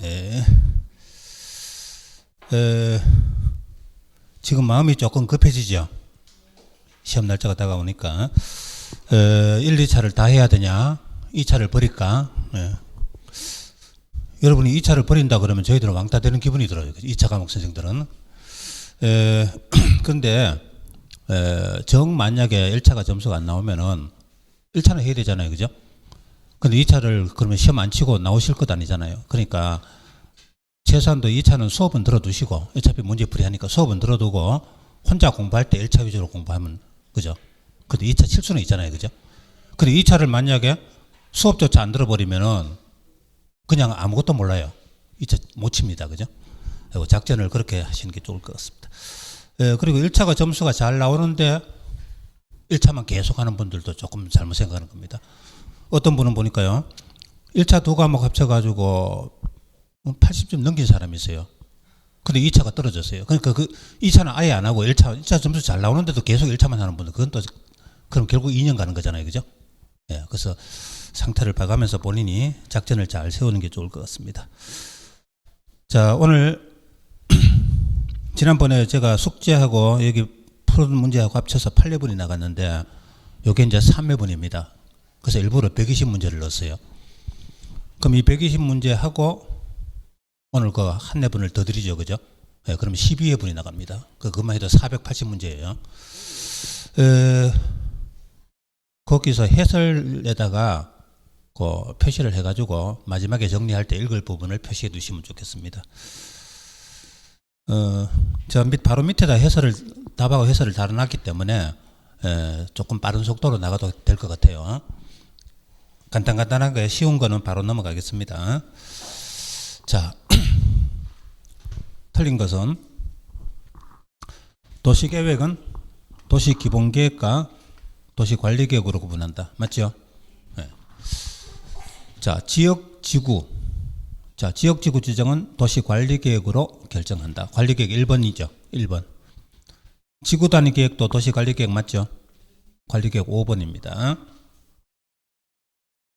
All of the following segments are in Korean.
예. 지금 마음이 조금 급해지죠. 시험 날짜가 다가오니까 1, 2차를 다 해야 되냐, 2차를 버릴까. 예. 여러분이 2차를 버린다 그러면 저희들은 왕따 되는 기분이 들어요. 2차 과목 선생들은. 그런데 정 만약에 1차가 점수가 안 나오면은 1차는 해야 되잖아요. 그죠? 근데 2차를 그러면 시험 안 치고 나오실 것 아니잖아요. 그러니까 최소한도 2차는 수업은 들어두시고, 어차피 문제풀이 하니까 수업은 들어두고 혼자 공부할 때 1차 위주로 공부하면, 그죠? 근데 2차 칠 수는 있잖아요. 그죠? 근데 2차를 만약에 수업조차 안 들어버리면은 그냥 아무것도 몰라요. 2차 못 칩니다. 그죠? 그리고 작전을 그렇게 하시는 게 좋을 것 같습니다. 그리고 1차가 점수가 잘 나오는데 1차만 계속 하는 분들도 조금 잘못 생각하는 겁니다. 어떤 분은 보니까요, 1차 두 과목 합쳐가지고 80점 넘긴 사람이 있어요. 근데 2차가 떨어졌어요. 그러니까 그 2차는 아예 안 하고 1차 점수 잘 나오는데도 계속 1차만 하는 분들, 그건 또 그럼 결국 2년 가는 거잖아요. 그죠? 예, 그래서 상태를 봐가면서 본인이 작전을 잘 세우는 게 좋을 것 같습니다. 자, 오늘 지난번에 제가 숙제하고 여기 푸른 문제하고 합쳐서 8회분이 나갔는데 이게 이제 3회분입니다. 그래서 일부러 120문제를 넣었어요. 그럼 이 120문제하고 오늘 그 한 회분을 더 드리죠. 그죠? 네, 그럼 12회분이 나갑니다. 그것만 해도 480문제예요. 거기서 해설에다가 그 표시를 해가지고 마지막에 정리할 때 읽을 부분을 표시해 두시면 좋겠습니다. 저 바로 밑에다 답하고 해설을 달아놨기 때문에 조금 빠른 속도로 나가도 될 것 같아요. 간단하게 쉬운 거는 바로 넘어가겠습니다. 자, 틀린 것은 도시계획은 도시기본계획과 도시관리계획으로 구분한다. 맞죠? 네. 자, 지역지구 지정은 도시관리계획으로 결정한다. 관리계획 1번이죠. 1번. 지구단위계획도 도시관리계획 맞죠? 관리계획 5번입니다.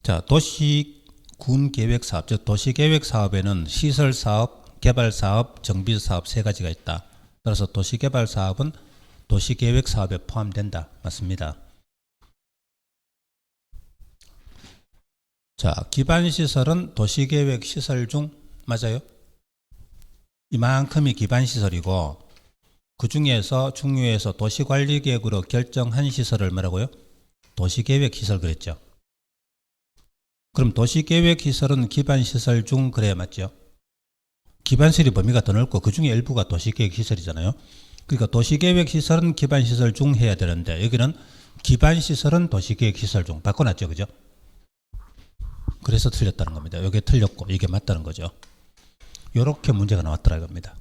자, 도시군계획사업, 즉 도시계획사업에는 시설사업, 개발사업, 정비사업 세 가지가 있다. 따라서 도시개발사업은 도시계획사업에 포함된다. 맞습니다. 자, 기반시설은 도시계획시설 중 맞아요? 이만큼이 기반시설이고 그 중에서 중요해서 도시관리계획으로 결정한 시설을 뭐라고요? 도시계획시설 그랬죠. 그럼 도시계획시설은 기반시설 중 그래야 맞죠? 기반시설이 범위가 더 넓고 그 중에 일부가 도시계획시설이잖아요. 그러니까 도시계획시설은 기반시설 중 해야 되는데 여기는 기반시설은 도시계획시설 중 바꿔놨죠. 그죠? 그래서 틀렸다는 겁니다. 이게 틀렸고 이게 맞다는 거죠. 이렇게 문제가 나왔더라 이겁니다.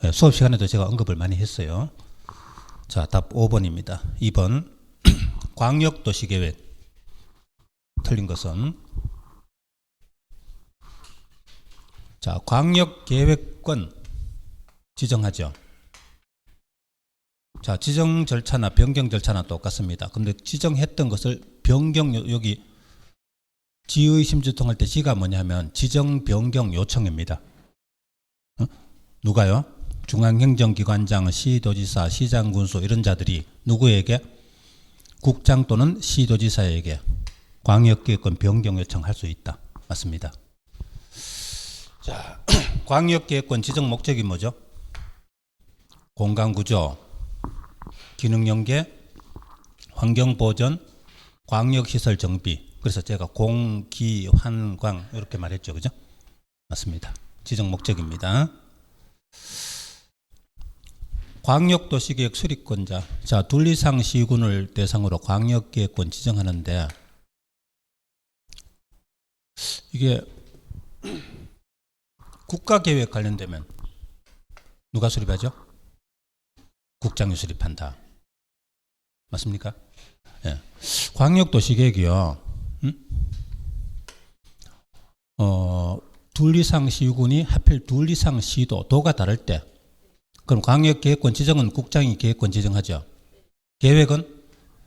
네, 수업 시간에도 제가 언급을 많이 했어요. 자, 답 5번입니다. 2번 광역도시계획. 틀린 것은 자, 광역계획권 지정하죠. 자, 지정 절차나 변경 절차나 똑같습니다. 근데 지정했던 것을 변경, 여기 지의 심주통할 때 지가 뭐냐면 지정 변경 요청입니다. 누가요? 중앙행정기관장, 시도지사, 시장군수 이런 자들이 누구에게? 국장 또는 시도지사에게 광역계획권 변경 요청할 수 있다. 맞습니다. 자, 광역계획권 지정 목적이 뭐죠? 공간구조, 기능연계, 환경보전, 광역시설 정비. 그래서 제가 공, 기, 환, 광 이렇게 말했죠. 그죠? 맞습니다. 지정 목적입니다. 광역도시계획 수립권자. 자, 둘 이상 시군을 대상으로 광역계획권 지정하는데 이게 국가계획 관련되면 누가 수립하죠? 국장이 수립한다. 맞습니까? 예. 광역도시계획이요. 둘 이상 시군이 하필 둘 이상 시도, 도가 다를 때 그럼 광역계획권 지정은 국장이 계획권 지정하죠. 계획은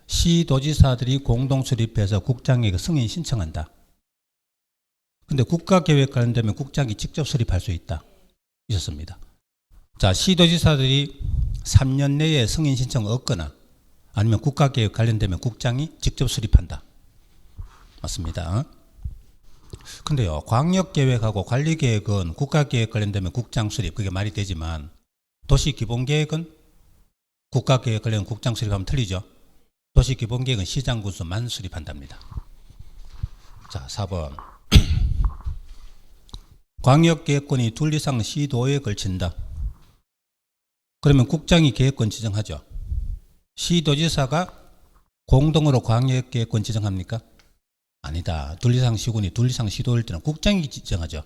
시도지사들이 공동 수립해서 국장에게 승인 신청한다. 근데 국가계획 관련되면 국장이 직접 수립할 수 있다. 있었습니다. 자, 시도지사들이 3년 내에 승인 신청을 얻거나 아니면 국가계획 관련되면 국장이 직접 수립한다. 맞습니다. 근데요, 광역계획하고 관리계획은 국가계획 관련되면 국장 수립, 그게 말이 되지만 도시기본계획은 국가계획 관련 국장 수립하면 틀리죠. 도시기본계획은 시장군수만 수립한답니다. 자, 4번. 광역계획권이 둘 이상 시도에 걸친다. 그러면 국장이 계획권 지정하죠. 시도지사가 공동으로 광역계획권 지정합니까? 아니다. 둘 이상 시군이 둘 이상 시도일 때는 국장이 지정하죠.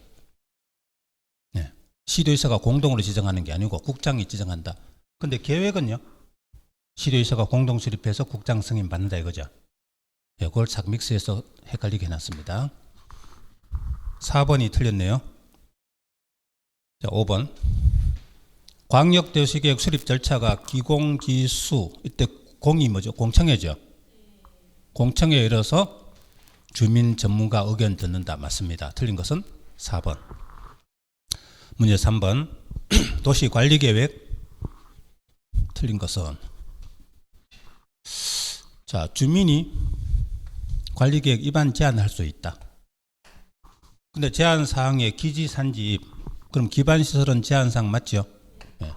네. 시도지사가 공동으로 지정하는 게 아니고 국장이 지정한다. 근데 계획은요? 시도지사가 공동 수립해서 국장 승인 받는다 이거죠. 네, 그걸 착 믹스해서 헷갈리게 해놨습니다. 4번이 틀렸네요. 자, 5번. 광역도시계획 수립 절차가 기공지수, 이때 공이 뭐죠? 공청회죠. 공청회에 이뤄서 주민 전문가 의견 듣는다. 맞습니다. 틀린 것은 4번. 문제 3번. 도시관리계획. 틀린 것은, 자, 주민이 관리계획 위반 제한할 수 있다. 근데 제한사항에 기지, 산지, 그럼 기반시설은 제한사항 맞죠? 네.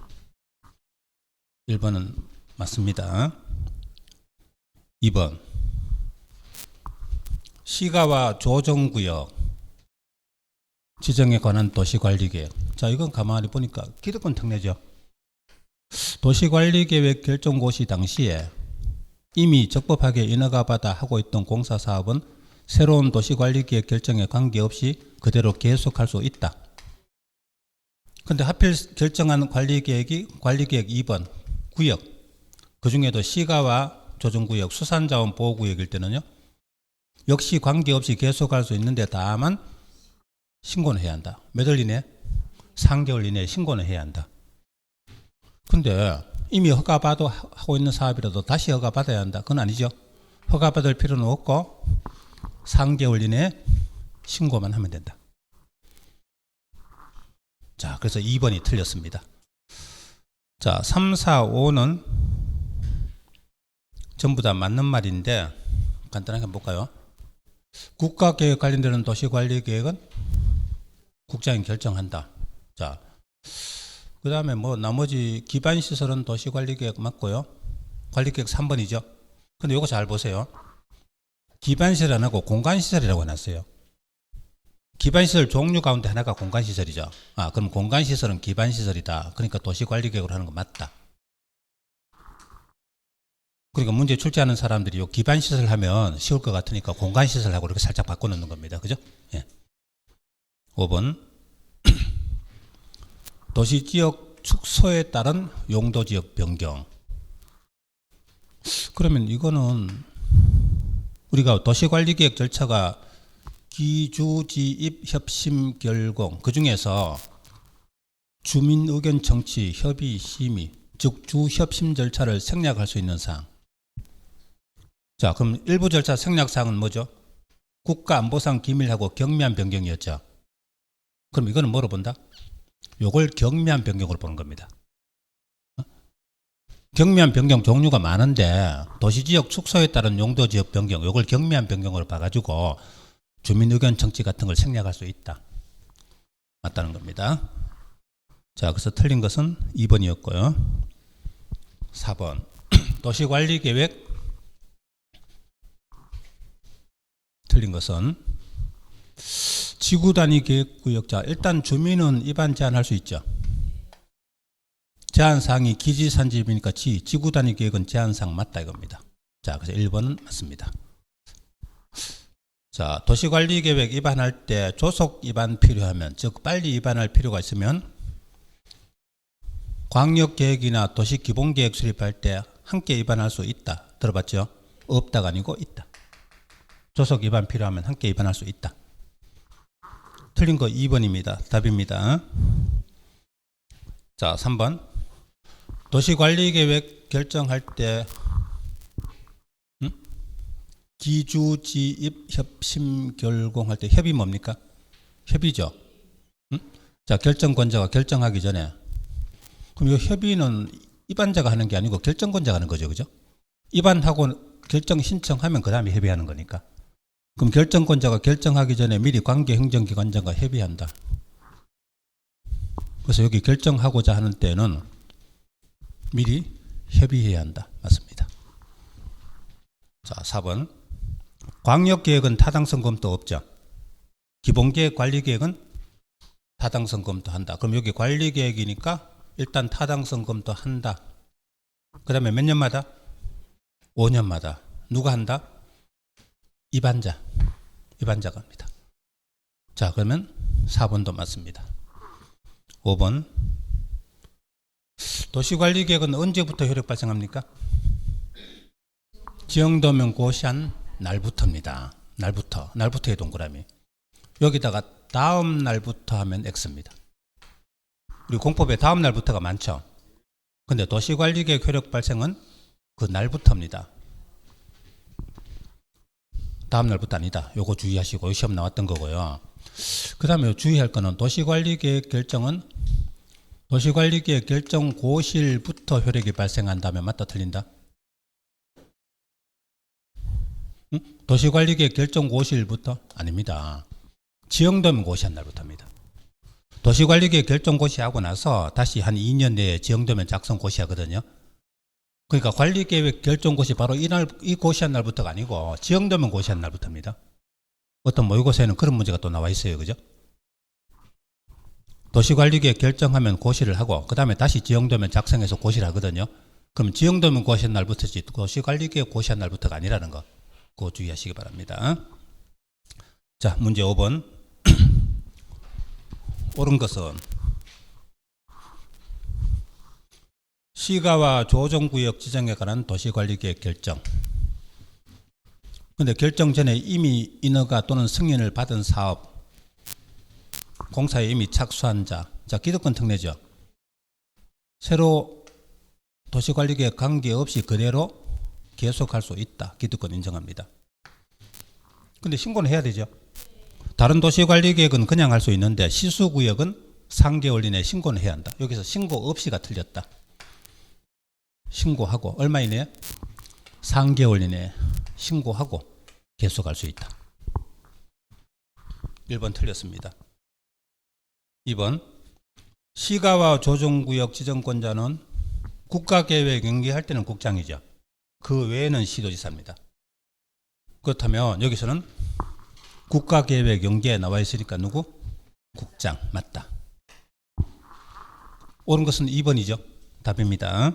1번은 맞습니다. 2번. 시가와 조정구역 지정에 관한 도시관리계획. 자, 이건 가만히 보니까 기득권 특례죠. 도시관리계획 결정고시 당시에 이미 적법하게 인허가받아 하고 있던 공사사업은 새로운 도시관리계획 결정에 관계없이 그대로 계속할 수 있다. 근데 하필 결정한 관리계획이 관리계획 2번 구역, 그 중에도 시가와 조정구역, 수산자원보호구역일 때는요, 역시 관계없이 계속할 수 있는데 다만 신고는 해야 한다. 몇 월 이내? 3개월 이내에 신고는 해야 한다. 근데 이미 허가받아 하고 있는 사업이라도 다시 허가받아야 한다. 그건 아니죠. 허가받을 필요는 없고 3개월 이내에 신고만 하면 된다. 자, 그래서 2번이 틀렸습니다. 자, 3, 4, 5는 전부 다 맞는 말인데 간단하게 한번 볼까요? 국가계획 관련되는 도시관리계획은 국장이 결정한다. 자, 그 다음에 뭐 나머지 기반시설은 도시관리계획 맞고요. 관리계획 3번이죠. 근데 이거 잘 보세요. 기반시설 안 하고 공간시설이라고 해놨어요. 기반시설 종류 가운데 하나가 공간시설이죠. 아, 그럼 공간시설은 기반시설이다. 그러니까 도시관리계획으로 하는 거 맞다. 그러니까 문제 출제하는 사람들이 요 기반시설 하면 쉬울 것 같으니까 공간시설하고 이렇게 살짝 바꿔놓는 겁니다. 그죠? 예. 5번. 도시지역 축소에 따른 용도지역 변경. 그러면 이거는 우리가 도시관리계획 절차가 기주지입 협심 결공, 그 중에서 주민의견 청취, 협의, 심의, 즉 주협심 절차를 생략할 수 있는 사항. 자, 그럼 일부 절차 생략사항은 뭐죠? 국가안보상 기밀하고 경미한 변경이었죠. 그럼 이거는 뭐로 본다? 요걸 경미한 변경으로 보는 겁니다. 경미한 변경 종류가 많은데 도시지역 축소에 따른 용도지역 변경, 요걸 경미한 변경으로 봐가지고 주민의견 청취 같은 걸 생략할 수 있다. 맞다는 겁니다. 자, 그래서 틀린 것은 2번이었고요. 4번. 도시관리계획 틀린 것은 지구단위 계획구역. 자, 일단 주민은 위반 제한할 수 있죠. 제한사항이 기지산지입이니까 지구단위 계획은 제한사항 맞다 이겁니다. 자, 그래서 1번은 맞습니다. 자, 도시관리계획 위반할 때 조속 위반 필요하면, 즉 빨리 위반할 필요가 있으면 광역계획이나 도시기본계획 수립할 때 함께 위반할 수 있다. 들어봤죠? 없다가 아니고 있다. 조속 위반 필요하면 함께 위반할 수 있다. 틀린 거 2번입니다. 답입니다. 자, 3번. 도시관리계획 결정할 때 기주지입 협심 결공할 때 협이 뭡니까? 협의죠. 응? 자, 결정권자가 결정하기 전에. 그럼 이 협의는 입안자가 하는 게 아니고 결정권자가 하는 거죠. 그죠? 입안하고 결정 신청하면 그 다음에 협의하는 거니까. 그럼 결정권자가 결정하기 전에 미리 관계행정기관장과 협의한다. 그래서 여기 결정하고자 하는 때는 미리 협의해야 한다. 맞습니다. 자, 4번. 광역계획은 타당성 검토 없죠. 기본계획 관리계획은 타당성 검토한다. 그럼 여기 관리계획이니까 일단 타당성 검토한다. 그 다음에 몇 년마다? 5년마다. 누가 한다? 입안자가 합니다. 자, 그러면 4번도 맞습니다. 5번. 도시관리계획은 언제부터 효력 발생합니까? 지형도면 고시한 날부터입니다. 날부터의 동그라미. 여기다가 다음 날부터 하면 X입니다. 우리 공법에 다음 날부터가 많죠. 근데 도시관리계획 효력 발생은 그 날부터입니다. 다음 날부터 아니다. 요거 주의하시고 시험 나왔던 거고요. 그 다음에 주의할 거는 도시관리계획 결정은 도시관리계획 결정 고시일부터 효력이 발생한다면 맞다 틀린다? 응? 도시관리계획 결정 고시일부터? 아닙니다. 지형도면 고시한 날부터입니다. 도시관리계획 결정 고시하고 나서 다시 한 2년 내에 지형도면 작성 고시하거든요. 그러니까 관리계획 결정 고시 바로 이 고시한 날부터가 아니고 지형도면 고시한 날부터입니다. 어떤 모의고사에는 그런 문제가 또 나와 있어요. 그죠? 도시관리계획 결정하면 고시를 하고 그 다음에 다시 지형도면 작성해서 고시를 하거든요. 그럼 지형도면 고시한 날부터지 도시관리계획 고시한 날부터가 아니라는 거 그거 주의하시기 바랍니다. 자, 문제 5번. 옳은 것은 시가와 조정구역 지정에 관한 도시관리계획 결정. 근데 결정 전에 이미 인허가 또는 승인을 받은 사업, 공사에 이미 착수한 자, 기득권 특례죠. 새로 도시관리계획 관계없이 그대로 계속할 수 있다. 기득권 인정합니다. 근데 신고는 해야 되죠. 다른 도시관리계획은 그냥 할 수 있는데 시수구역은 3개월 이내에 신고는 해야 한다. 여기서 신고 없이가 틀렸다. 신고하고 얼마 이내에? 3개월 이내에 신고하고 계속할 수 있다. 1번 틀렸습니다. 2번. 시가와 조정구역 지정권자는 국가계획 연기할 때는 국장이죠. 그 외에는 시도지사입니다. 그렇다면 여기서는 국가계획 연계에 나와 있으니까 누구? 국장. 맞다. 옳은 것은 2번이죠. 답입니다.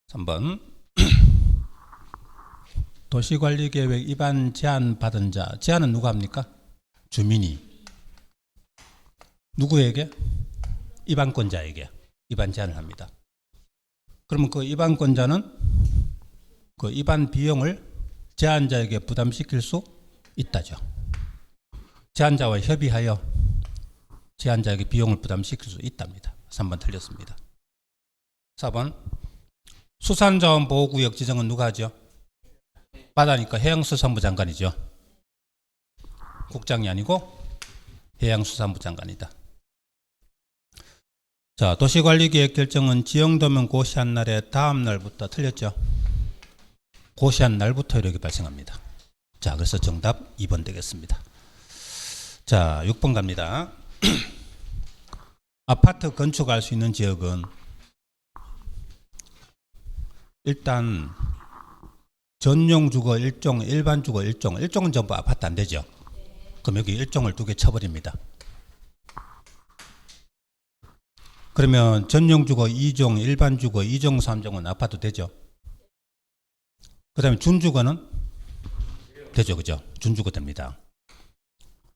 3번. 도시관리계획 입안 제안 받은 자. 제안은 누가 합니까? 주민이. 누구에게? 입안권자에게 입안 제안을 합니다. 그러면 그 입안권자는 그 입안 비용을 제안자에게 부담시킬 수 있다죠. 제안자와 협의하여 제안자에게 비용을 부담시킬 수 있답니다. 3번 틀렸습니다. 4번. 수산자원보호구역 지정은 누가 하죠? 바다니까 해양수산부 장관이죠. 국장이 아니고 해양수산부 장관이다. 자, 도시관리계획 결정은 지형도면 고시한 날의 다음 날부터 틀렸죠. 고시한 날부터 효력이 발생합니다. 자, 그래서 정답 2번 되겠습니다. 자, 6번 갑니다. 아파트 건축할 수 있는 지역은 일단 전용주거 1종, 일반주거 1종, 1종은 전부 아파트 안 되죠. 그럼 여기 1종을 2개 쳐버립니다. 그러면 전용주거 2종, 일반주거 2종, 3종은 아파트 되죠. 그 다음에 준주거는 되죠. 그죠? 준주거 됩니다.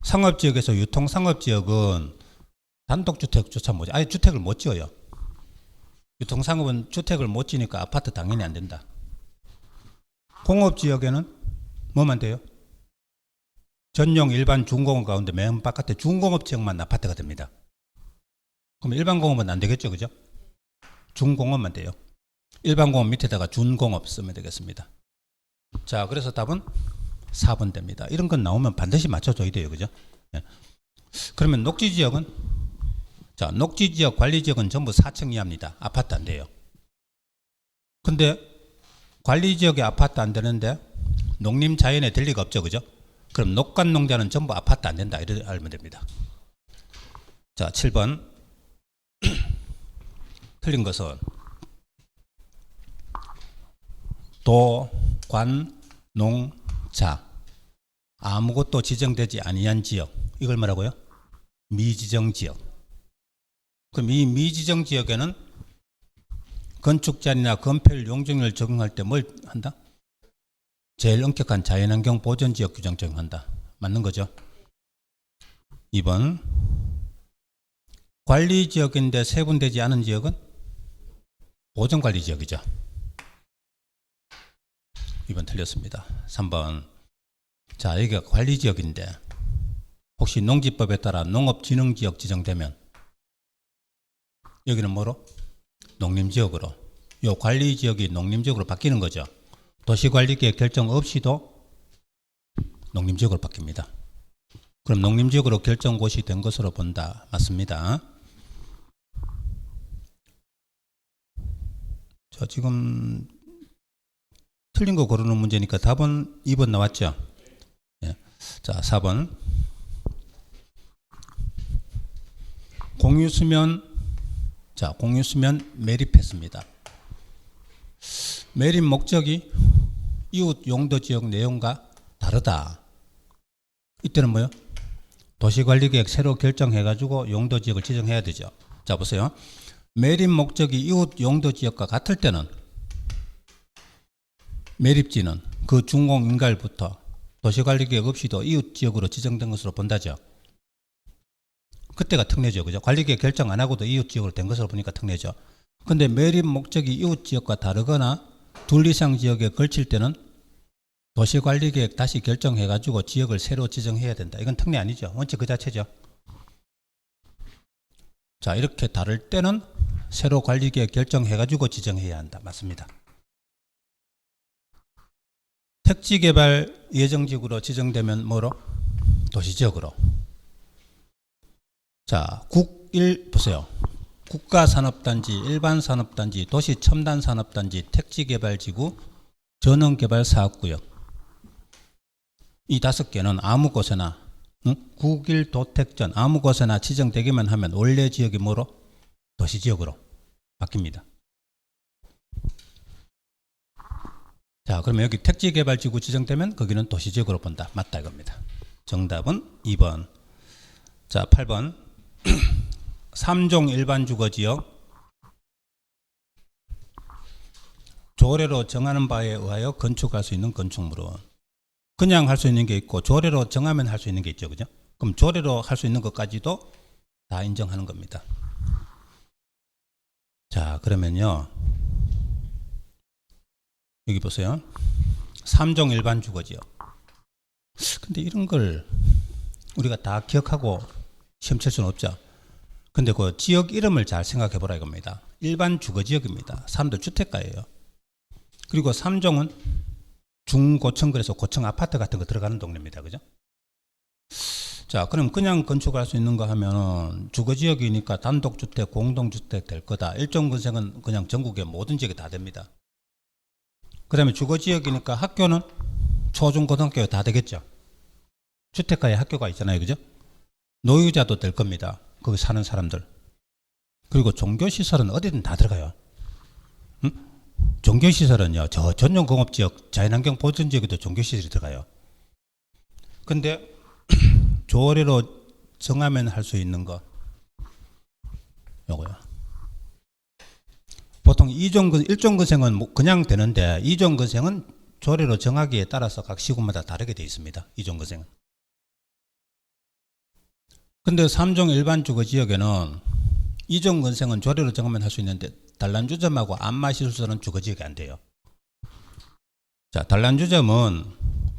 상업지역에서 유통상업지역은 단독주택조차 못, 아예 주택을 못 지어요. 유통상업은 주택을 못 지니까 아파트 당연히 안 된다. 공업지역에는 뭐만 돼요? 전용 일반 중공업 가운데 맨 바깥에 중공업지역만 아파트가 됩니다. 그럼 일반 공업은 안 되겠죠. 그죠? 중공업만 돼요. 일반 공업 밑에다가 준공업 쓰면 되겠습니다. 자, 그래서 답은 4번 됩니다. 이런 건 나오면 반드시 맞춰줘야 돼요. 그죠? 예. 그러면 녹지지역은? 자, 녹지지역, 관리지역은 전부 4층 이하입니다. 아파트 안 돼요. 근데 관리지역에 아파트 안 되는데 농림자연에 될 리가 없죠. 그죠? 그럼 녹간농자는 전부 아파트 안 된다. 이렇게 알면 됩니다. 자, 7번. 틀린 것은 도, 관, 농, 자. 아무것도 지정되지 아니한 지역. 이걸 뭐라고요? 미지정 지역. 그럼 이 미지정 지역에는 건축 제한이나 건폐율 용적률을 적용할 때 뭘 한다? 제일 엄격한 자연환경 보전지역 규정 적용한다. 맞는 거죠? 2번. 관리지역인데 세분되지 않은 지역은 보전관리지역이죠. 2번 틀렸습니다. 3번. 자, 여기가 관리지역인데 혹시 농지법에 따라 농업진흥지역 지정되면 여기는 뭐로? 농림지역으로. 이 관리지역이 농림지역으로 바뀌는 거죠. 도시관리계획 결정 없이도 농림지역으로 바뀝니다. 그럼 농림지역으로 결정고시 된 것으로 본다. 맞습니다. 자, 지금 틀린 거 고르는 문제니까 답은 2번 나왔죠? 예. 자, 4번. 공유수면, 자, 공유수면 매립했습니다. 매립 목적이 이웃 용도지역 내용과 다르다. 이때는 뭐요? 도시관리계획 새로 결정해가지고 용도지역을 지정해야 되죠. 자, 보세요. 매립 목적이 이웃 용도지역과 같을 때는 매립지는 그 준공인가일부터 도시관리계획 없이도 이웃지역으로 지정된 것으로 본다죠. 그때가 특례죠. 그죠? 관리계획 결정 안 하고도 이웃지역으로 된 것으로 보니까 특례죠. 근데 매립 목적이 이웃지역과 다르거나 둘 이상 지역에 걸칠 때는 도시관리계획 다시 결정해가지고 지역을 새로 지정해야 된다. 이건 특례 아니죠. 원칙 그 자체죠. 자, 이렇게 다를 때는 새로 관리계획 결정해가지고 지정해야 한다. 맞습니다. 택지개발 예정지구로 지정되면 뭐로? 도시지역으로. 자, 보세요. 국가산업단지, 일반산업단지, 도시첨단산업단지, 택지개발지구, 전원개발사업구역. 이 5개는 아무 곳에나 국일도택전 아무 곳에나 지정되기만 하면 원래 지역이 뭐로? 도시지역으로 바뀝니다. 자, 그러면 여기 택지개발지구 지정되면 거기는 도시지역으로 본다. 맞다 이겁니다. 정답은 2번. 자, 8번. 3종 일반주거지역 조례로 정하는 바에 의하여 건축할 수 있는 건축물은 그냥 할 수 있는 게 있고 조례로 정하면 할 수 있는 게 있죠. 그죠? 그럼 조례로 할 수 있는 것까지도 다 인정하는 겁니다. 자, 그러면요. 여기 보세요. 3종 일반 주거지역. 근데 이런 걸 우리가 다 기억하고 시험 칠 수는 없죠. 근데 그 지역 이름을 잘 생각해 보라 이겁니다. 일반 주거지역입니다. 사람들 주택가예요. 그리고 3종은 중고층, 그래서 고층 아파트 같은 거 들어가는 동네입니다. 그죠? 자, 그럼 그냥 건축할 수 있는 거 하면 주거지역이니까 단독주택, 공동주택 될 거다. 일종 건생은 그냥 전국의 모든 지역에 다 됩니다. 그 다음에 주거지역이니까 학교는 초중 고등학교 다 되겠죠. 주택가에 학교가 있잖아요. 그죠? 노유자도 될 겁니다. 거기 사는 사람들. 그리고 종교시설은 어디든 다 들어가요. 응? 종교시설은요, 저 전용공업지역, 자연환경 보전지역에도 종교시설이 들어가요. 근데 조례로 정하면 할 수 있는 거 요거요. 보통 1종 건생은 그냥 되는데 2종 건생은 조례로 정하기에 따라서 각 시군마다 다르게 되어 있습니다. 2종 건생은. 근데 3종 일반 주거지역에는 2종 건생은 조례로 정하면 할 수 있는데 단란주점하고 안마시설은 주거지역이 안 돼요. 자, 단란주점은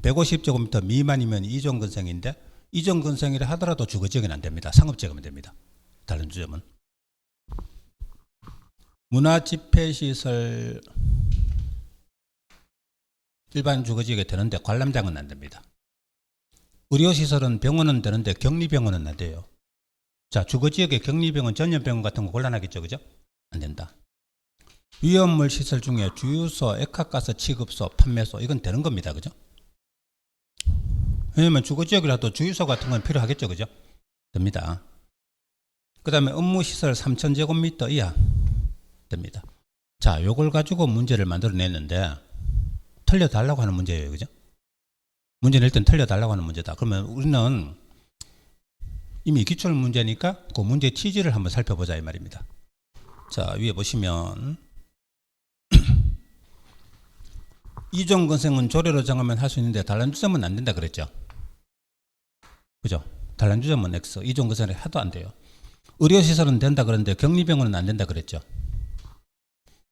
150제곱미터 미만이면 2종 건생인데 2종 건생이라 하더라도 주거지역은 안 됩니다. 상업지역이면 됩니다. 단란주점은. 문화집회시설 일반 주거지역에 되는데 관람장은 안 됩니다. 의료시설은 병원은 되는데 격리병원은 안 돼요. 자, 주거지역의 격리병원, 전염병원 같은 거 곤란하겠죠, 그죠? 안 된다. 위험물 시설 중에 주유소, 액화가스 취급소, 판매소 이건 되는 겁니다, 그죠? 왜냐면 주거지역이라도 주유소 같은 건 필요하겠죠, 그죠? 됩니다. 그 다음에 업무시설 3,000제곱미터 이하 됩니다. 자, 요걸 가지고 문제를 만들어냈는데 틀려달라고 하는 문제예요, 그죠? 문제는 일단 틀려달라고 하는 문제다. 그러면 우리는 이미 기출 문제니까 그 문제 취지를 한번 살펴보자 이 말입니다. 자, 위에 보시면 이종 건생은 조례로 정하면 할 수 있는데 단란주점은 안 된다 그랬죠. 그죠? 단란주점은 X, 이종 건생을 해도 안 돼요. 의료시설은 된다 그랬는데 격리병원은 안 된다 그랬죠.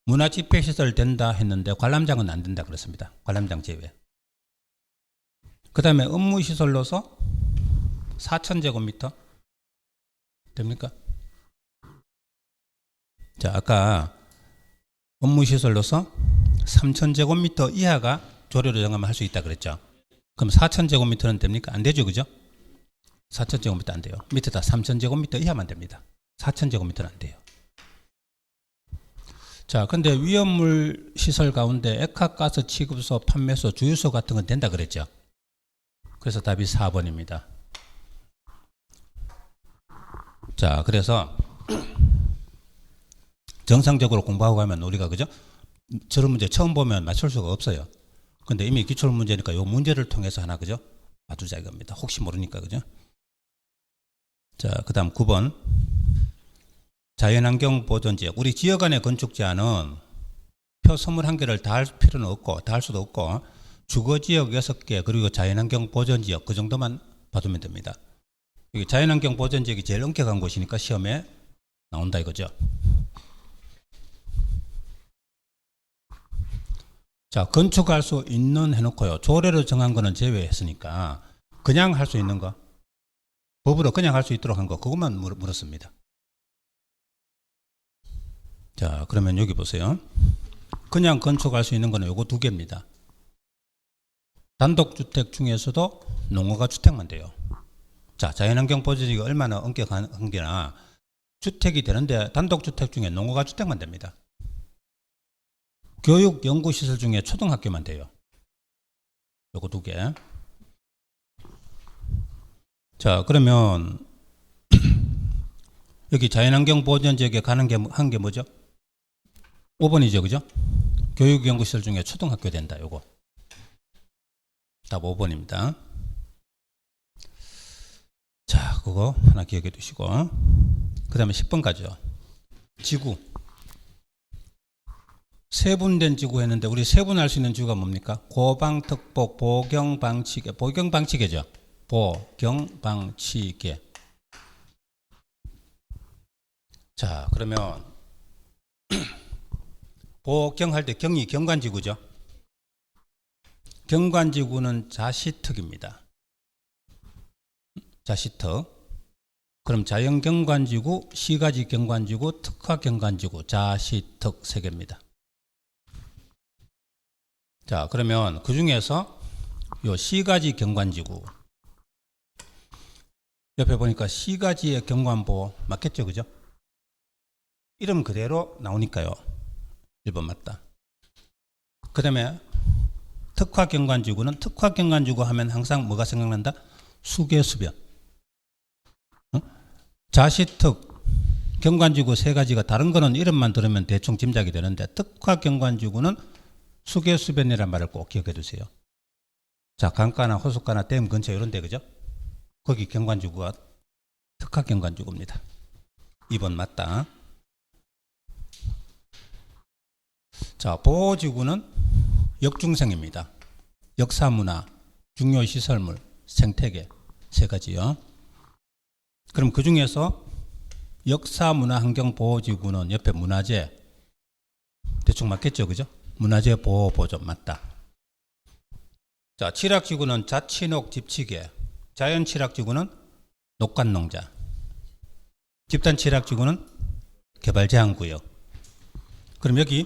문화집회시설 된다 했는데 관람장은 안 된다 그랬습니다. 관람장 제외. 그 다음에 업무시설로서 4,000제곱미터 됩니까? 자, 아까 업무시설로서 3,000제곱미터 이하가 조례로 정하면 할 수 있다 그랬죠. 그럼 4,000제곱미터는 됩니까? 안 되죠, 그죠? 4,000제곱미터 안 돼요. 밑에다 3,000제곱미터 이하만 됩니다. 4,000제곱미터는 안 돼요. 자, 근데 위험물 시설 가운데 액화가스 취급소, 판매소, 주유소 같은 건 된다 그랬죠. 그래서 답이 4번입니다. 자, 그래서 정상적으로 공부하고 가면 우리가 그죠? 저런 문제 처음 보면 맞출 수가 없어요. 근데 이미 기출 문제니까 이 문제를 통해서 하나 그죠? 봐두자 이겁니다. 혹시 모르니까 그죠? 자, 그다음 9번 자연환경 보존지역. 우리 지역 안의 건축 제한은 표 21개를 다 할 필요는 없고 다 할 수도 없고 주거지역 6개 그리고 자연환경 보존지역 그 정도만 봐두면 됩니다. 여기 자연환경 보존지역이 제일 엄격한 곳이니까 시험에 나온다 이거죠. 자, 건축할 수 있는 해놓고요. 조례로 정한 거는 제외했으니까 그냥 할 수 있는 거 법으로 그냥 할 수 있도록 한 거 그것만 물었습니다. 자, 그러면 여기 보세요. 그냥 건축할 수 있는 거는 요거 두 개입니다. 단독주택 중에서도 농어가 주택만 돼요. 자, 자연환경 보존지역이 얼마나 엄격한 게나 주택이 되는데 단독주택 중에 농어가 주택만 됩니다. 교육 연구시설 중에 초등학교만 돼요. 요거 두 개. 자, 그러면 여기 자연환경 보존지역에 가는 게 한 게 뭐죠? 5번이죠, 그죠? 교육 연구시설 중에 초등학교 된다. 요거 답 5번입니다. 자, 그거 하나 기억해 두시고 그 다음에 10번 가죠. 지구 세분된 지구 했는데 우리 세분할 수 있는 지구가 뭡니까? 고방특복 보경방치계 보경방치계죠. 보경방치계. 자, 그러면 보경할 때 경이 경관지구죠. 경관지구는 자시특입니다. 자시특. 그럼 자연경관지구, 시가지 경관지구, 특화경관지구, 자시특 3개입니다. 자, 그러면 그 중에서 요 시가지 경관지구 옆에 보니까 시가지의 경관보 맞겠죠, 그죠? 이름 그대로 나오니까요. 1번 맞다. 그 다음에 특화경관지구는 특화경관지구 하면 항상 뭐가 생각난다? 수계수변. 자시특 경관지구 3가지가 다른 거는 이름만 들으면 대충 짐작이 되는데 특화경관지구는 수계수변이라는 말을 꼭 기억해 두세요. 자, 강가나 호숫가나 댐 근처 이런 데 그죠? 거기 경관지구가 특화경관지구입니다. 2번 맞다. 자, 보호지구는 역중생입니다. 역사문화, 중요시설물, 생태계 3가지요. 그럼 그 중에서 역사문화환경보호지구는 옆에 문화재 대충 맞겠죠, 그죠? 문화재 보호보존 맞다. 자, 칠학지구는 자치녹 집치계, 자연칠학지구는 녹간농자, 집단칠학지구는 개발제한구역. 그럼 여기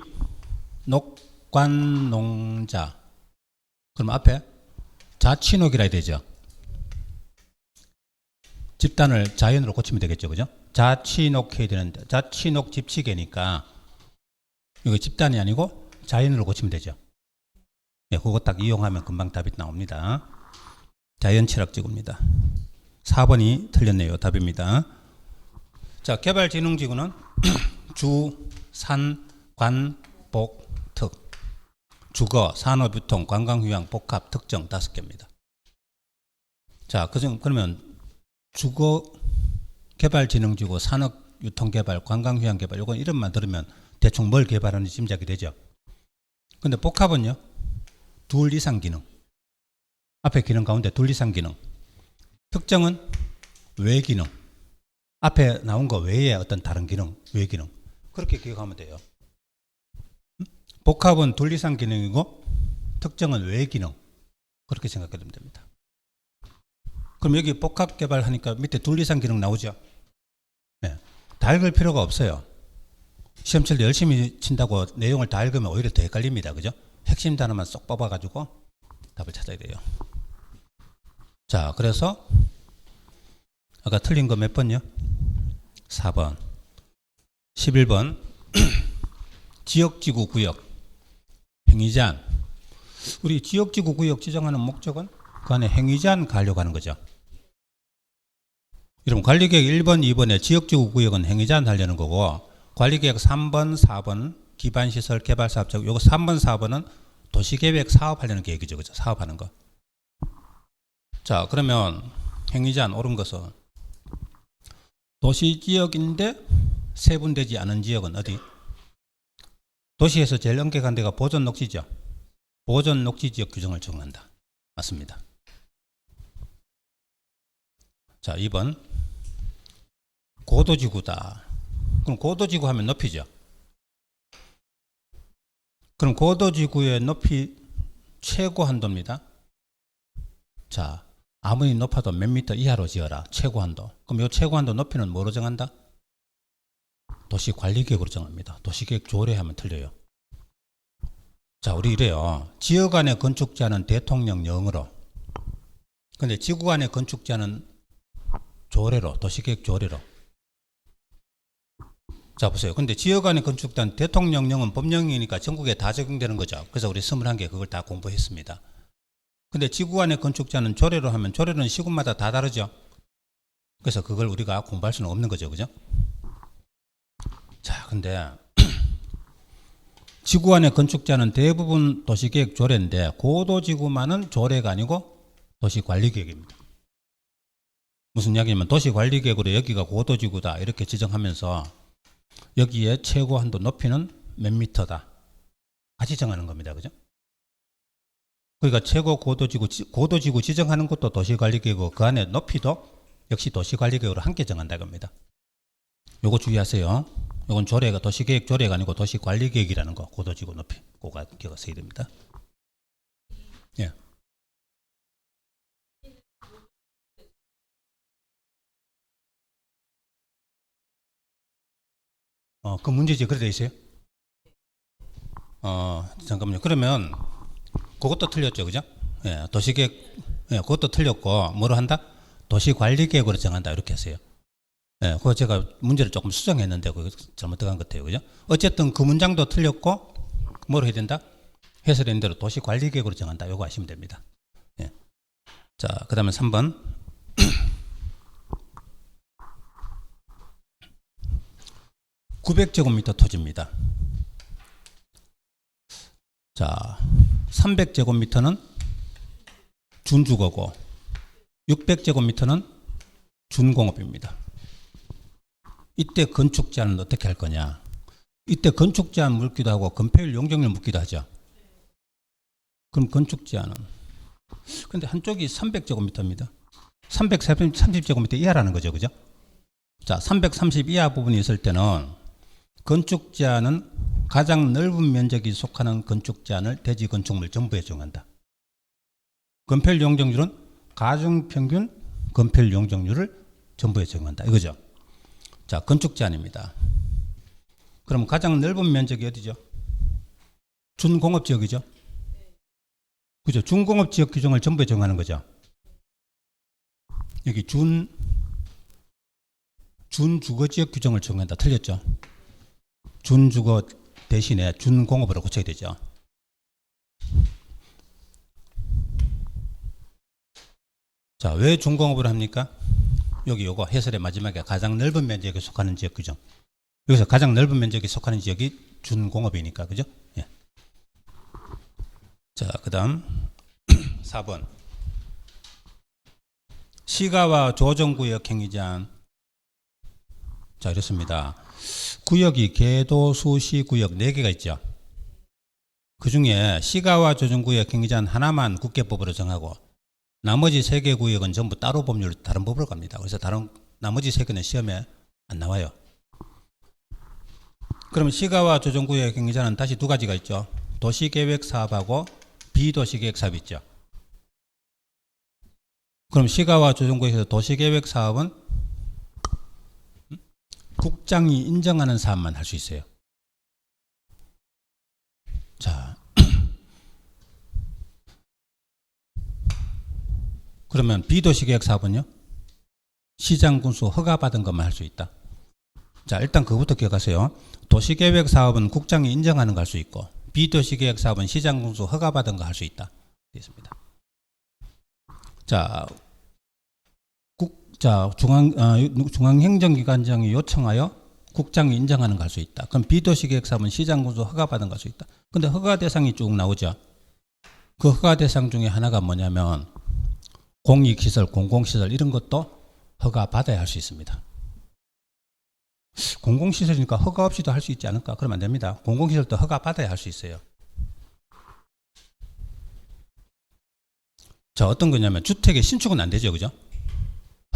녹간농자 그럼 앞에 자치녹이라 해야 되죠. 집단을 자연으로 고치면 되겠죠, 그죠? 자취녹해야 되는데 자취녹 집치계니까 이거 집단이 아니고 자연으로 고치면 되죠. 네, 그거 딱 이용하면 금방 답이 나옵니다. 자연철학지구입니다. 4번이 틀렸네요. 답입니다. 자, 개발진흥지구는 주, 산, 관, 복, 특. 주거, 산업유통, 관광휴양, 복합, 특정 5개입니다. 자, 그러면 주거, 개발진흥지구, 산업유통개발, 관광휴양개발 요건 이름만 들으면 대충 뭘 개발하는지 짐작이 되죠. 근데 복합은요? 둘 이상 기능. 앞에 기능 가운데 둘 이상 기능. 특정은 외 기능. 앞에 나온 거 외에 어떤 다른 기능, 외 기능. 그렇게 기억하면 돼요. 복합은 둘 이상 기능이고 특정은 외 기능. 그렇게 생각하면 됩니다. 그럼 여기 복합 개발하니까 밑에 둘 이상 기능 나오죠? 네. 다 읽을 필요가 없어요. 시험 칠 때 열심히 친다고 내용을 다 읽으면 오히려 더 헷갈립니다. 그죠? 핵심 단어만 쏙 뽑아가지고 답을 찾아야 돼요. 자, 그래서 아까 틀린 거 몇 번요? 4번. 11번. 지역지구 구역. 행위제한. 우리 지역지구 구역 지정하는 목적은 그 안에 행위제한 가려고 하는 거죠. 여러분, 관리계획 1번, 2번에 지역지구 구역은 행위제한 하려는 거고, 관리계획 3번, 4번, 기반시설 개발사업, 요거 3번, 4번은 도시계획 사업하려는 계획이죠. 그죠? 사업하는 거. 자, 그러면 행위제한 옳은 것은 도시지역인데 세분되지 않은 지역은 어디? 도시에서 제일 엄격한 데가 보존녹지죠. 보존녹지지역 규정을 적용한다. 맞습니다. 자, 2번. 고도지구다. 그럼 고도지구 하면 높이죠. 그럼 고도지구의 높이 최고 한도입니다. 자, 아무리 높아도 몇 미터 이하로 지어라. 최고 한도. 그럼 이 최고 한도 높이는 뭐로 정한다? 도시관리계획으로 정합니다. 도시계획 조례하면 틀려요. 자, 우리 이래요. 지역 안에 건축 제한은 대통령령으로. 근데 지구 안에 건축 제한은 조례로, 도시계획 조례로. 자, 보세요. 근데 지역 안에 건축 제한 대통령령은 법령이니까 전국에 다 적용되는 거죠. 그래서 우리 21개 그걸 다 공부했습니다. 근데 지구 안에 건축 제한은 조례로 하면 조례는 시군마다 다 다르죠. 그래서 그걸 우리가 공부할 수는 없는 거죠. 그죠? 자, 근데 지구 안에 건축 제한은 대부분 도시계획 조례인데 고도지구만은 조례가 아니고 도시관리계획입니다. 무슨 이야기냐면 도시관리계획으로 여기가 고도지구다 이렇게 지정하면서 여기에 최고 한도 높이는 몇 미터다 같이 정하는 겁니다. 그죠? 그러니까 최고 고도지구 지정하는 것도 도시관리계획이고 그 안에 높이도 역시 도시관리계획으로 함께 정한다 겁니다. 요거 주의하세요. 요건 조례가 도시계획 조례가 아니고 도시관리계획이라는 거. 고도지구 높이. 그거가 기억하셔야 됩니다. 예. 그 문제지 그래 돼 있어요? 잠깐만요. 그러면 그것도 틀렸죠, 그죠? 예, 도시계획, 예, 그것도 틀렸고 뭐로 한다? 도시관리계획으로 정한다 이렇게 했어요. 예, 그거 제가 문제를 조금 수정했는데 그거 잘못 들어간 것 같아요, 그죠? 어쨌든 그 문장도 틀렸고 뭐로 해야 된다? 해설된 대로 도시관리계획으로 정한다. 요거 아시면 됩니다. 예. 자, 그 다음에 3번. 900제곱미터 토지입니다. 자, 300제곱미터는 준주거고 600제곱미터는 준공업입니다. 이때 건축 제한은 어떻게 할 거냐? 이때 건축 제한 묻기도 하고 건폐율 용적률 묻기도 하죠. 그럼 건축 제한은 근데 한쪽이 300제곱미터입니다. 330제곱미터 이하라는 거죠. 그죠? 자, 330 이하 부분이 있을 때는 건축 제한은 가장 넓은 면적이 속하는 건축 제한을 대지 건축물 전부에 정한다. 건폐율 용적률은 가중평균 건폐율 용적률을 전부에 정한다. 이거죠. 자, 건축 제한입니다. 그럼 가장 넓은 면적이 어디죠? 준공업지역이죠. 그죠? 준공업지역 규정을 전부에 정하는 거죠. 여기 준주거지역 규정을 적용한다. 틀렸죠? 준주거 대신에 준공업으로 고쳐야 되죠. 자, 왜 준공업으로 합니까? 여기 요거 해설의 마지막에 가장 넓은 면적에 속하는 지역 규정. 여기서 가장 넓은 면적에 속하는 지역이 준공업이니까, 그죠? 예. 자, 그 다음 4번. 시가와 조정구역 행위제한. 자, 이렇습니다. 구역이 계도, 수시, 구역 4개가 있죠. 그 중에 시가와 조정구역 행위제한 하나만 국계법으로 정하고 나머지 3개 구역은 전부 따로 법률 다른 법으로 갑니다. 그래서 나머지 3개는 시험에 안 나와요. 그러면 시가와 조정구역 행위제한은 다시 2가지가 있죠. 도시계획사업하고 비도시계획사업이 있죠. 그럼 시가와 조정구역에서 도시계획사업은 국장이 인정하는 사업만 할 수 있어요. 자, 그러면 비도시계획사업은요? 시장군수 허가받은 것만 할 수 있다. 자, 일단 그것부터 기억하세요. 도시계획사업은 국장이 인정하는 거 할 수 있고 비도시계획사업은 시장군수 허가받은 거 할 수 있다. 되겠습니다. 자, 중앙행정기관장이 요청하여 국장이 인정하는 거 할 수 있다. 그럼 비도시계획사업은 시장군수 허가받은 거 할 수 있다. 근데 허가 대상이 쭉 나오죠. 그 허가 대상 중에 하나가 뭐냐면 공익시설, 공공시설 이런 것도 허가받아야 할 수 있습니다. 공공시설이니까 허가 없이도 할 수 있지 않을까? 그러면 안 됩니다. 공공시설도 허가받아야 할 수 있어요. 자, 어떤 거냐면 주택의 신축은 안 되죠. 그죠?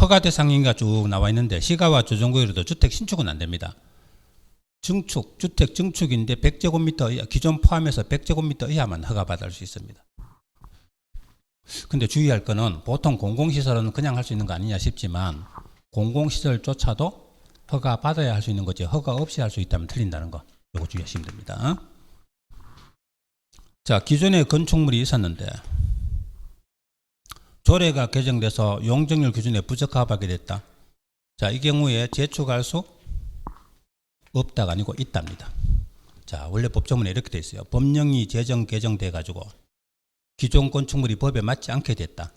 허가 대상인가 쭉 나와 있는데 시가와 조정구역에도 주택 신축은 안 됩니다. 증축, 주택 증축인데 100제곱미터 이하, 기존 포함해서 100제곱미터 이하만 허가받을 수 있습니다. 근데 주의할 거는 보통 공공시설은 그냥 할 수 있는 거 아니냐 싶지만 공공시설조차도 허가받아야 할 수 있는 거지 허가 없이 할 수 있다면 틀린다는 거. 이거 주의하시면 됩니다. 자, 기존에 건축물이 있었는데 조례가 개정돼서 용적률 기준에 부적합하게 됐다. 자, 이 경우에 재축할 수 없다가 아니고 있답니다. 자, 원래 법조문에 이렇게 돼 있어요. 법령이 개정돼 가지고 기존 건축물이 법에 맞지 않게 됐다.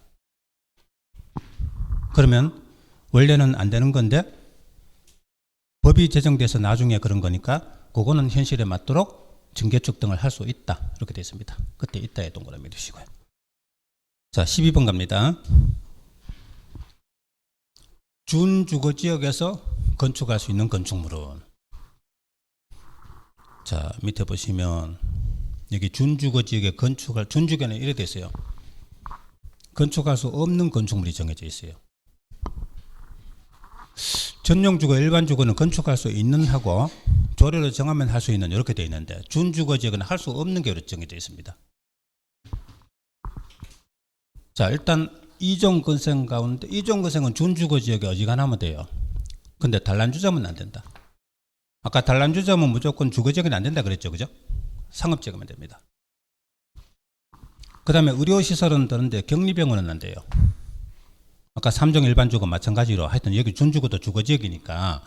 그러면 원래는 안 되는 건데 법이 제정돼서 나중에 그런 거니까 그거는 현실에 맞도록 증개축 등을 할 수 있다. 이렇게 되어 있습니다. 그때 있다에 동그라미 두시고요. 자, 12번 갑니다. 준주거지역에서 건축할 수 있는 건축물은, 자, 밑에 보시면 여기 준주거지역에 준주거는 이래 돼 있어요. 건축할 수 없는 건축물이 정해져 있어요. 전용주거, 일반주거는 건축할 수 있는 하고 조례로 정하면 할 수 있는 이렇게 되어 있는데 준주거지역은 할 수 없는 게 정해져 있습니다. 자, 일단 이종건생 가운데 이종건생은 준주거지역에 어지간하면 돼요. 근데 단란주점은 안 된다. 아까 단란주점은 무조건 주거지역은 안 된다 그랬죠, 그죠? 상업지역이면 됩니다. 그 다음에 의료시설은 되는데 격리병원은 안 돼요. 아까 3종 일반주거 마찬가지로 하여튼 여기 준주거도 주거지역이니까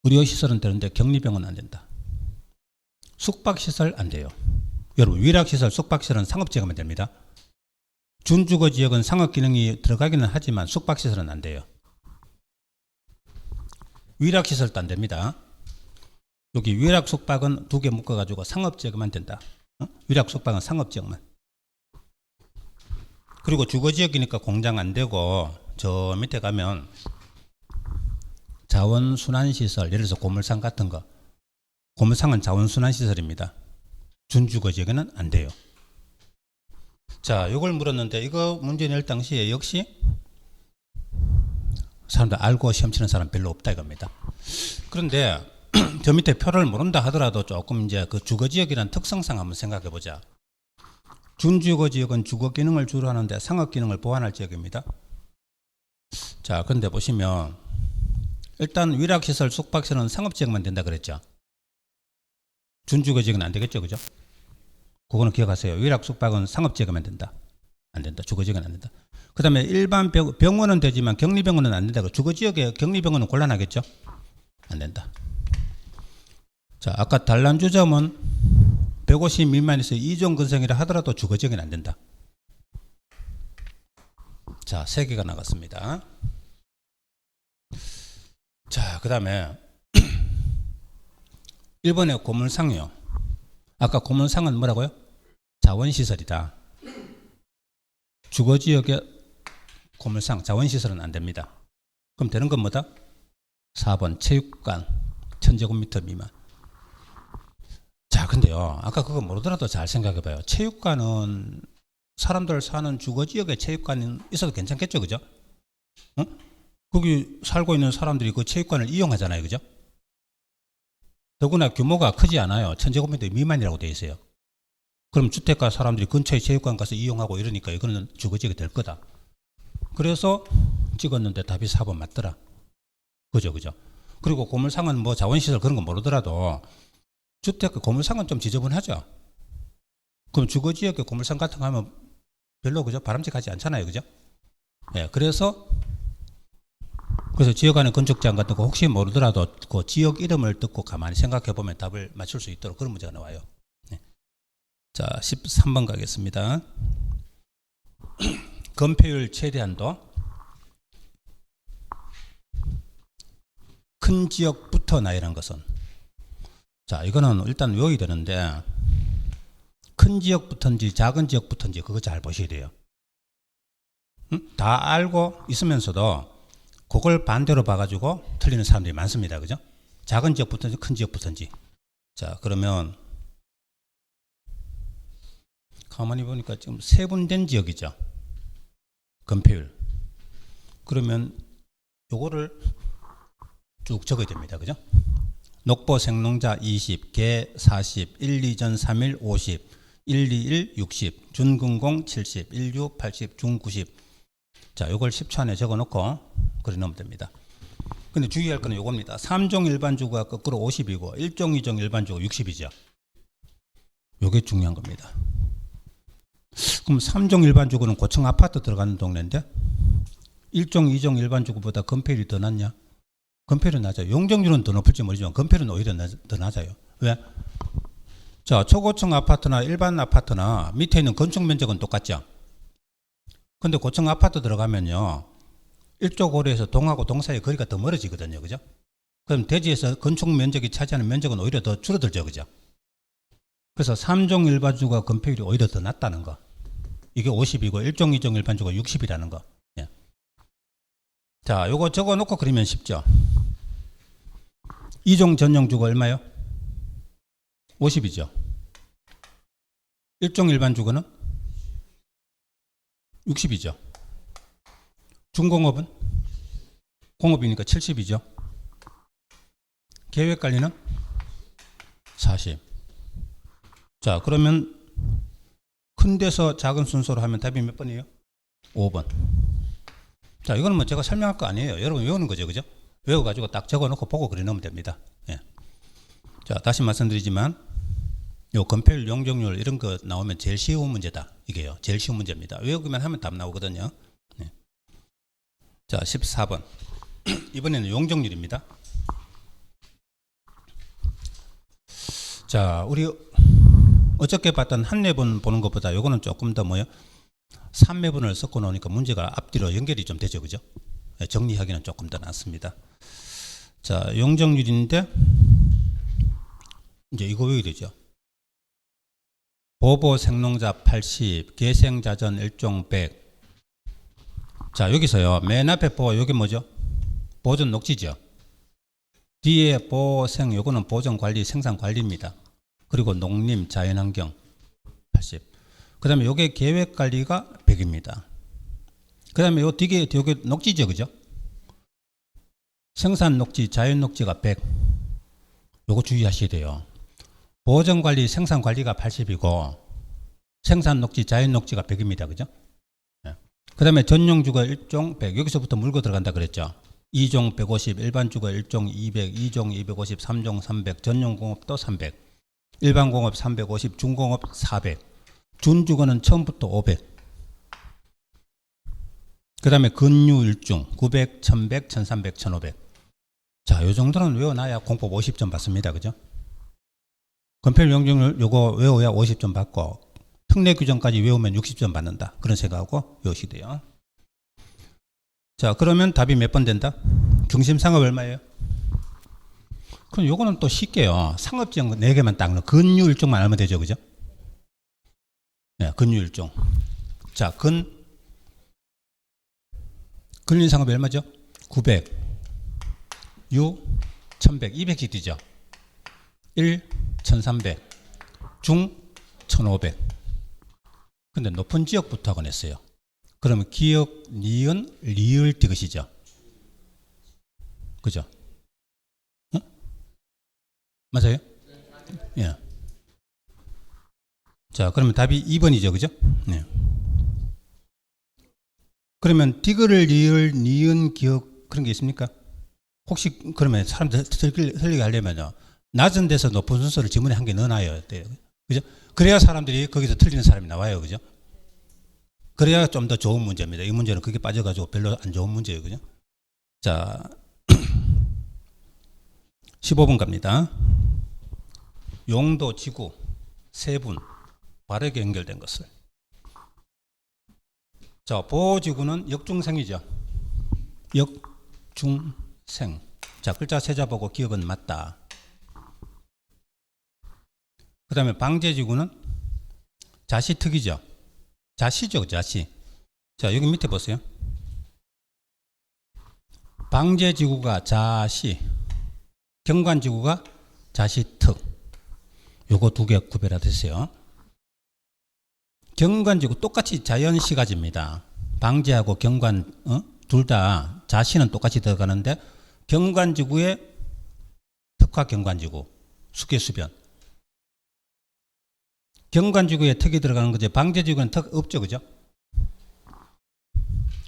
의료시설은 되는데 격리병원은 안 된다. 숙박시설 안 돼요. 여러분, 위락시설, 숙박시설은 상업지역이면 됩니다. 준주거지역은 상업기능이 들어가기는 하지만 숙박시설은 안 돼요. 위락시설도 안 됩니다. 여기 위락 숙박은 2개 묶어가지고 상업지역만 된다. 위락 숙박은 상업지역만. 그리고 주거지역이니까 공장 안 되고 저 밑에 가면 자원순환시설, 예를 들어서 고물상 같은 거. 고물상은 자원순환시설입니다. 준주거지역에는 안 돼요. 자, 이걸 물었는데 이거 문제 낼 당시에 역시 사람들 알고 시험 치는 사람 별로 없다 이겁니다. 그런데 저 밑에 표를 모른다 하더라도 조금 이제 그 주거지역이라는 특성상 한번 생각해 보자. 준주거지역은 주거기능을 주로 하는데 상업기능을 보완할 지역입니다. 자, 그런데 보시면 일단 위락시설, 숙박시설은 상업지역만 된다 그랬죠. 준주거지역은 안 되겠죠, 그죠? 그거는 기억하세요. 위락 숙박은 상업지역에만 된다. 안 된다. 주거지역은 안 된다. 그 다음에 일반 병원은 되지만 격리병원은 안 된다. 주거지역에 격리병원은 곤란하겠죠. 안 된다. 자, 아까 단란주점은 150 미만에서 이종 근성이라 하더라도 주거지역은 안 된다. 자, 3개가 나갔습니다. 자, 그 다음에 1번에 고물상이요. 아까 고물상은 뭐라고요? 자원시설이다. 주거지역에 고물상, 자원시설은 안 됩니다. 그럼 되는 건 뭐다? 4번 체육관 1000제곱미터 미만. 자, 근데요, 아까 그거 모르더라도 잘 생각해봐요. 체육관은 사람들 사는 주거지역에 체육관이 있어도 괜찮겠죠, 그죠? 응? 거기 살고 있는 사람들이 그 체육관을 이용하잖아요, 그죠? 더구나 규모가 크지 않아요. 1000제곱미터 미만이라고 되어 있어요. 그럼 주택가 사람들이 근처에 체육관 가서 이용하고 이러니까 이거는 주거지역이 될 거다. 그래서 찍었는데 답이 4번 맞더라. 그죠, 그죠? 그리고 고물상은 뭐 자원시설 그런 거 모르더라도 주택가 고물상은 좀 지저분하죠. 그럼 주거지역에 고물상 같은 거 하면 별로 그죠? 바람직하지 않잖아요, 그죠? 예, 그래서 지역 안에 건축제한 같은 거 혹시 모르더라도 그 지역 이름을 듣고 가만히 생각해 보면 답을 맞출 수 있도록 그런 문제가 나와요. 네. 자, 13번 가겠습니다. 건폐율 최대한도. 큰 지역부터 나열한 것은. 자, 이거는 일단 외워야 되는데 큰 지역부터인지 작은 지역부터인지 그거 잘 보셔야 돼요. 다 알고 있으면서도 그걸 반대로 봐가지고 틀리는 사람들이 많습니다. 그죠? 작은 지역부터인지 큰 지역부터인지. 자, 그러면 가만히 보니까 지금 세분된 지역이죠. 건폐율. 그러면 요거를 쭉 적어야 됩니다. 그죠? 녹보 생농자 20, 개 40, 1, 2전 3일 50, 1, 2, 1, 60, 준근공 70, 1, 6, 80, 중 90. 자, 요걸 10초 안에 적어 놓고 그래 놓으면 됩니다. 근데 주의할 거는 요겁니다. 3종 일반주가 거꾸로 50이고 1종 2종 일반주가 60이죠. 요게 중요한 겁니다. 그럼 3종 일반주구는 고층 아파트 들어가는 동네인데 1종 2종 일반주구보다 건폐율이 더 낮냐? 건폐율은 낮아요. 용적률은 더 높을지 모르지만 건폐율은 오히려 더 낮아요. 왜? 자, 초고층 아파트나 일반 아파트나 밑에 있는 건축 면적은 똑같죠. 근데 고층 아파트 들어가면요, 일조 고려에서 동하고 동 사이의 거리가 더 멀어지거든요. 그죠? 그럼 대지에서 건축 면적이 차지하는 면적은 오히려 더 줄어들죠. 그죠? 그래서 3종 일반주가 건폐율이 오히려 더 낮다는 거. 이게 50이고 1종 2종 일반주가 60이라는 거. 예. 자, 요거 적어 놓고 그리면 쉽죠. 2종 전용주가 얼마요? 50이죠. 1종 일반주거는 60이죠. 중공업은? 공업이니까 70이죠. 계획관리는 40. 자, 그러면 큰 데서 작은 순서로 하면 답이 몇 번이에요? 5번. 자, 이거는 뭐 제가 설명할 거 아니에요. 여러분 외우는 거죠. 그죠? 외워가지고 딱 적어 놓고 보고 그려 놓으면 됩니다. 예. 자, 다시 말씀드리지만 요 건폐율, 용적률 이런 거 나오면 제일 쉬운 문제다. 이게요. 제일 쉬운 문제입니다. 외우기만 하면 답 나오거든요. 네. 자, 14번. 이번에는 용적률입니다. 자, 우리 어저께 봤던 한매분 보는 것보다 요거는 조금 더 뭐요? 3매분을 섞어 놓으니까 문제가 앞뒤로 연결이 좀 되죠. 그죠? 네, 정리하기는 조금 더 낫습니다. 자, 용적률인데 이제 이거 외워야 되죠. 보보 생농자 80, 계생자전 1종 100. 자, 여기서요. 맨 앞에 보호, 여기 뭐죠? 보존 녹지죠. 뒤에 보생, 요거는 보존관리, 생산관리입니다. 그리고 농림, 자연환경 80. 그 다음에 요게 계획관리가 100입니다. 그 다음에 요 뒤에 요게 녹지죠. 그죠? 생산녹지, 자연녹지가 100. 요거 주의하셔야 돼요. 보존관리, 생산관리가 80이고 생산녹지, 자연녹지가 100입니다. 그죠? 네. 그 다음에 전용주거 1종 100. 여기서부터 물고 들어간다 그랬죠. 2종 150, 일반주거 1종 200, 2종 250, 3종 300, 전용공업도 300, 일반공업 350, 중공업 400, 준주거는 처음부터 500. 그 다음에 근유 1종 900, 1100, 1300, 1500. 자, 요 정도는 외워놔야 공법 50점 받습니다. 그죠? 건폐율 용적률 요거 외워야 50점 받고 특례 규정까지 외우면 60점 받는다. 그런 생각하고 외우시면 돼요. 자, 그러면 답이 몇 번 된다? 중심 상업 얼마예요? 그럼 요거는 또 쉽게요. 상업지형 4개만 딱 넣어. 근유일종만 알면 되죠. 그죠? 네, 근유일종. 자, 근유상업이 얼마죠? 900, 6, 1100, 200씩 뛰죠. 1, 1300, 중, 1500. 근데 높은 지역부터 하곤 했어요. 그러면 기역, 니은, 리을 디귿이죠. 그죠? 응? 맞아요? 예. 자, 그러면 답이 2번이죠. 그죠? 네. 그러면 디귿을, 리을, 니은, 기역 그런 게 있습니까? 혹시 그러면 사람들 틀리게 하려면요. 낮은 데서 높은 순서를 지문에 한 개 넣어놔야 돼요. 그죠? 그래야 사람들이 거기서 틀리는 사람이 나와요. 그죠? 그래야 좀 더 좋은 문제입니다. 이 문제는 그게 빠져가지고 별로 안 좋은 문제예요. 그죠? 자, 15번 갑니다. 용도, 지구, 세분, 바르게 연결된 것을. 자, 보호지구는 역중생이죠. 역중생. 자, 글자 세자 보고 기억은 맞다. 그 다음에 방제지구는 자시특이죠. 자시죠, 자시. 자, 여기 밑에 보세요. 방제지구가 자시, 경관지구가 자시특. 요거 두 개 구별하세요. 경관지구 똑같이 자연시가지입니다. 방제하고 경관 둘 다 자시는 똑같이 들어가는데 경관지구에 특화 경관지구, 수계수변. 경관지구에 턱이 들어가는 거죠. 방제지구는 턱 없죠. 그죠?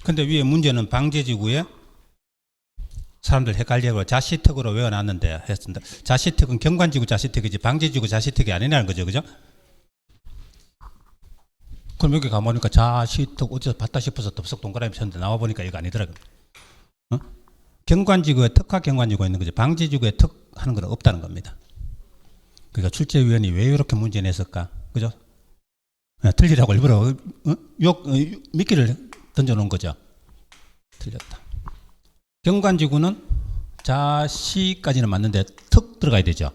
근데 위에 문제는 방제지구에 사람들 헷갈리고 자시특으로 외워놨는데 했습니다. 자시특은 경관지구 자시특이지 방제지구 자시특이 아니라는 거죠. 그죠? 그럼 여기 가보니까 자시특 어디서 봤다 싶어서 덥석 동그라미 쳤는데 나와보니까 이거 아니더라고요. 경관지구에 특화 경관지구가 있는 거죠. 방제지구에 턱 하는 건 없다는 겁니다. 그러니까 출제위원이 왜 이렇게 문제 냈을까? 그죠? 틀리라고 일부러 미끼를 던져놓은 거죠. 틀렸다. 경관지구는 자시까지는 맞는데 턱 들어가야 되죠.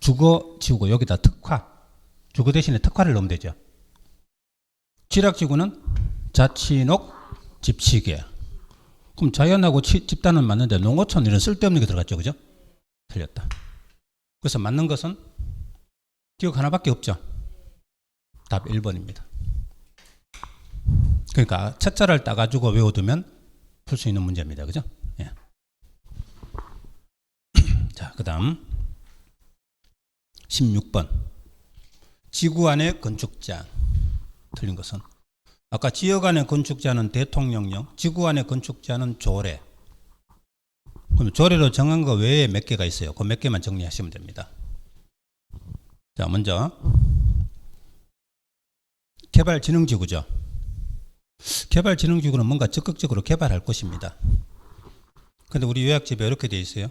주거, 지구 여기다 특화. 주거 대신에 특화를 넣으면 되죠. 지락지구는 자치녹, 집치계. 그럼 자연하고 집단은 맞는데 농어촌 이런 쓸데없는 게 들어갔죠. 그죠? 틀렸다. 그래서 맞는 것은 기억 하나밖에 없죠. 답 1번입니다. 그러니까 첫자를 따가지고 외워두면 풀 수 있는 문제입니다. 그죠? 예. 자, 그 다음 16번. 지구 안의 건축자. 틀린 것은 아까 지역 안의 건축자는 대통령령, 지구 안의 건축자는 조례. 그럼 조례로 정한 거 외에 몇 개가 있어요. 그 몇 개만 정리하시면 됩니다. 자, 먼저 개발진흥지구죠. 개발진흥지구는 뭔가 적극적으로 개발할 것입니다. 근데 우리 요약집에 이렇게 되어 있어요.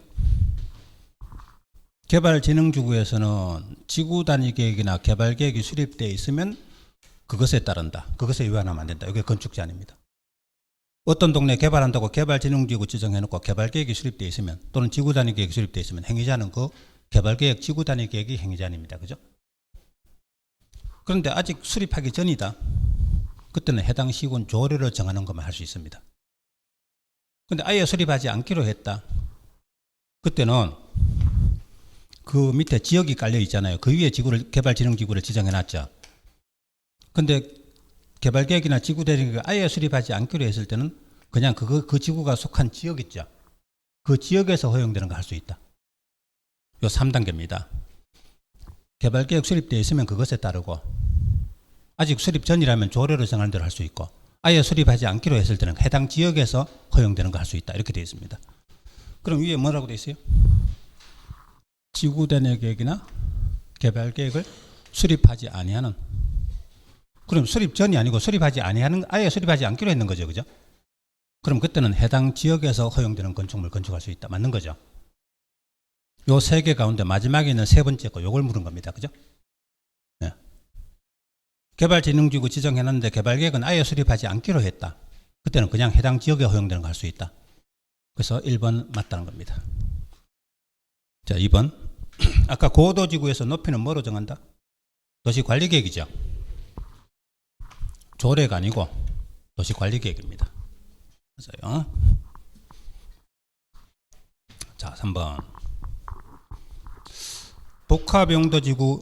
개발진흥지구에서는 지구 단위 계획이나 개발 계획이 수립되어 있으면 그것에 따른다. 그것에 위반하면 안 된다. 이게 건축제한입니다. 어떤 동네 개발한다고 개발진흥지구 지정해놓고 개발 계획이 수립되어 있으면 또는 지구 단위 계획이 수립되어 있으면 행위자는 그 개발 계획 지구 단위 계획이 행위자입니다. 그죠? 그런데 아직 수립하기 전이다. 그때는 해당 시군 조례를 정하는 것만 할 수 있습니다. 근데 아예 수립하지 않기로 했다. 그때는 그 밑에 지역이 깔려 있잖아요. 그 위에 지구를 개발진흥지구를 지정해 놨죠. 근데 개발계획이나 지구대행을 아예 수립하지 않기로 했을 때는 그냥 그 지구가 속한 지역 있죠. 그 지역에서 허용되는 거 할 수 있다. 요 3단계입니다. 개발계획 수립되어 있으면 그것에 따르고 아직 수립 전이라면 조례로 정하는 대로 할 수 있고 아예 수립하지 않기로 했을 때는 해당 지역에서 허용되는 거 할 수 있다. 이렇게 되어 있습니다. 그럼 위에 뭐라고 되어 있어요? 지구단위 계획이나 개발계획을 수립하지 아니하는. 그럼 수립 전이 아니고 수립하지 아니하는, 아예 수립하지 않기로 했는 거죠. 그죠? 그럼 그때는 해당 지역에서 허용되는 건축물 건축할 수 있다. 맞는 거죠? 요 세 개 가운데 마지막에 있는 세 번째 거 요걸 물은 겁니다. 그죠? 네. 개발진흥지구 지정해놨는데 개발계획은 아예 수립하지 않기로 했다. 그때는 그냥 해당 지역에 허용되는 거 할 수 있다. 그래서 1번 맞다는 겁니다. 자, 2번. 아까 고도지구에서 높이는 뭐로 정한다? 도시관리계획이죠. 조례가 아니고 도시관리계획입니다. 맞아요. 자, 3번. 복합용도지구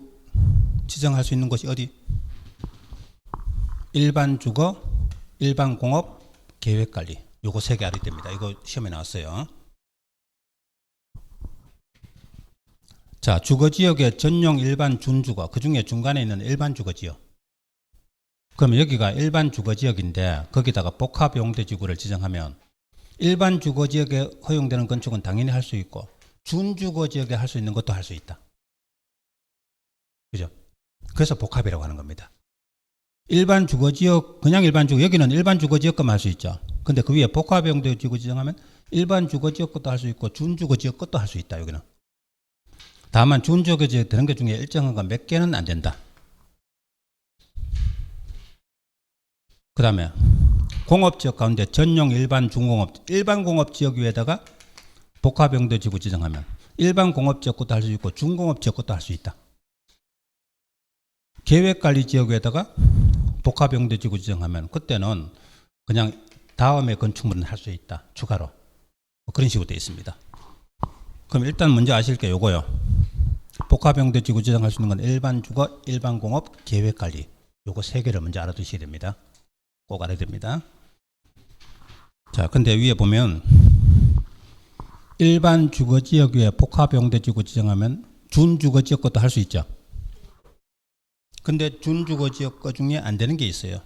지정할 수 있는 곳이 어디? 일반 주거, 일반 공업, 계획관리. 요거 세 개 알아야 됩니다. 이거 시험에 나왔어요. 자, 주거지역의 전용 일반 준주거, 그 중에 중간에 있는 일반 주거지역. 그러면 여기가 일반 주거지역인데 거기다가 복합용도지구를 지정하면 일반 주거지역에 허용되는 건축은 당연히 할 수 있고 준주거지역에 할 수 있는 것도 할 수 있다. 그죠? 그래서 복합이라고 하는 겁니다. 일반 주거지역, 그냥 일반 주거, 여기는 일반 주거지역만 할 수 있죠. 근데 그 위에 복합용도지구 지정하면 일반 주거지역 것도 할 수 있고 준주거지역 것도 할 수 있다. 여기는. 다만 준주거지역 되는 것 중에 일정한 거 몇 개는 안 된다. 그 다음에 공업지역 가운데 전용 일반 중공업, 일반 공업지역 위에다가 복합용도지구 지정하면 일반 공업지역 것도 할 수 있고 중공업지역 것도 할 수 있다. 계획관리지역에다가 복합용도지구 지정하면 그때는 그냥 다음에 건축물은 할 수 있다. 추가로. 그런 식으로 되어 있습니다. 그럼 일단 먼저 아실 게 요거요. 복합용도지구 지정할 수 있는 건 일반 주거, 일반 공업, 계획관리. 요거 세 개를 먼저 알아두셔야 됩니다. 꼭 알아야 됩니다. 자, 근데 위에 보면 일반 주거지역 위에 복합용도지구 지정하면 준주거지역 것도 할 수 있죠. 근데 준주거지역 거 중에 안 되는 게 있어요.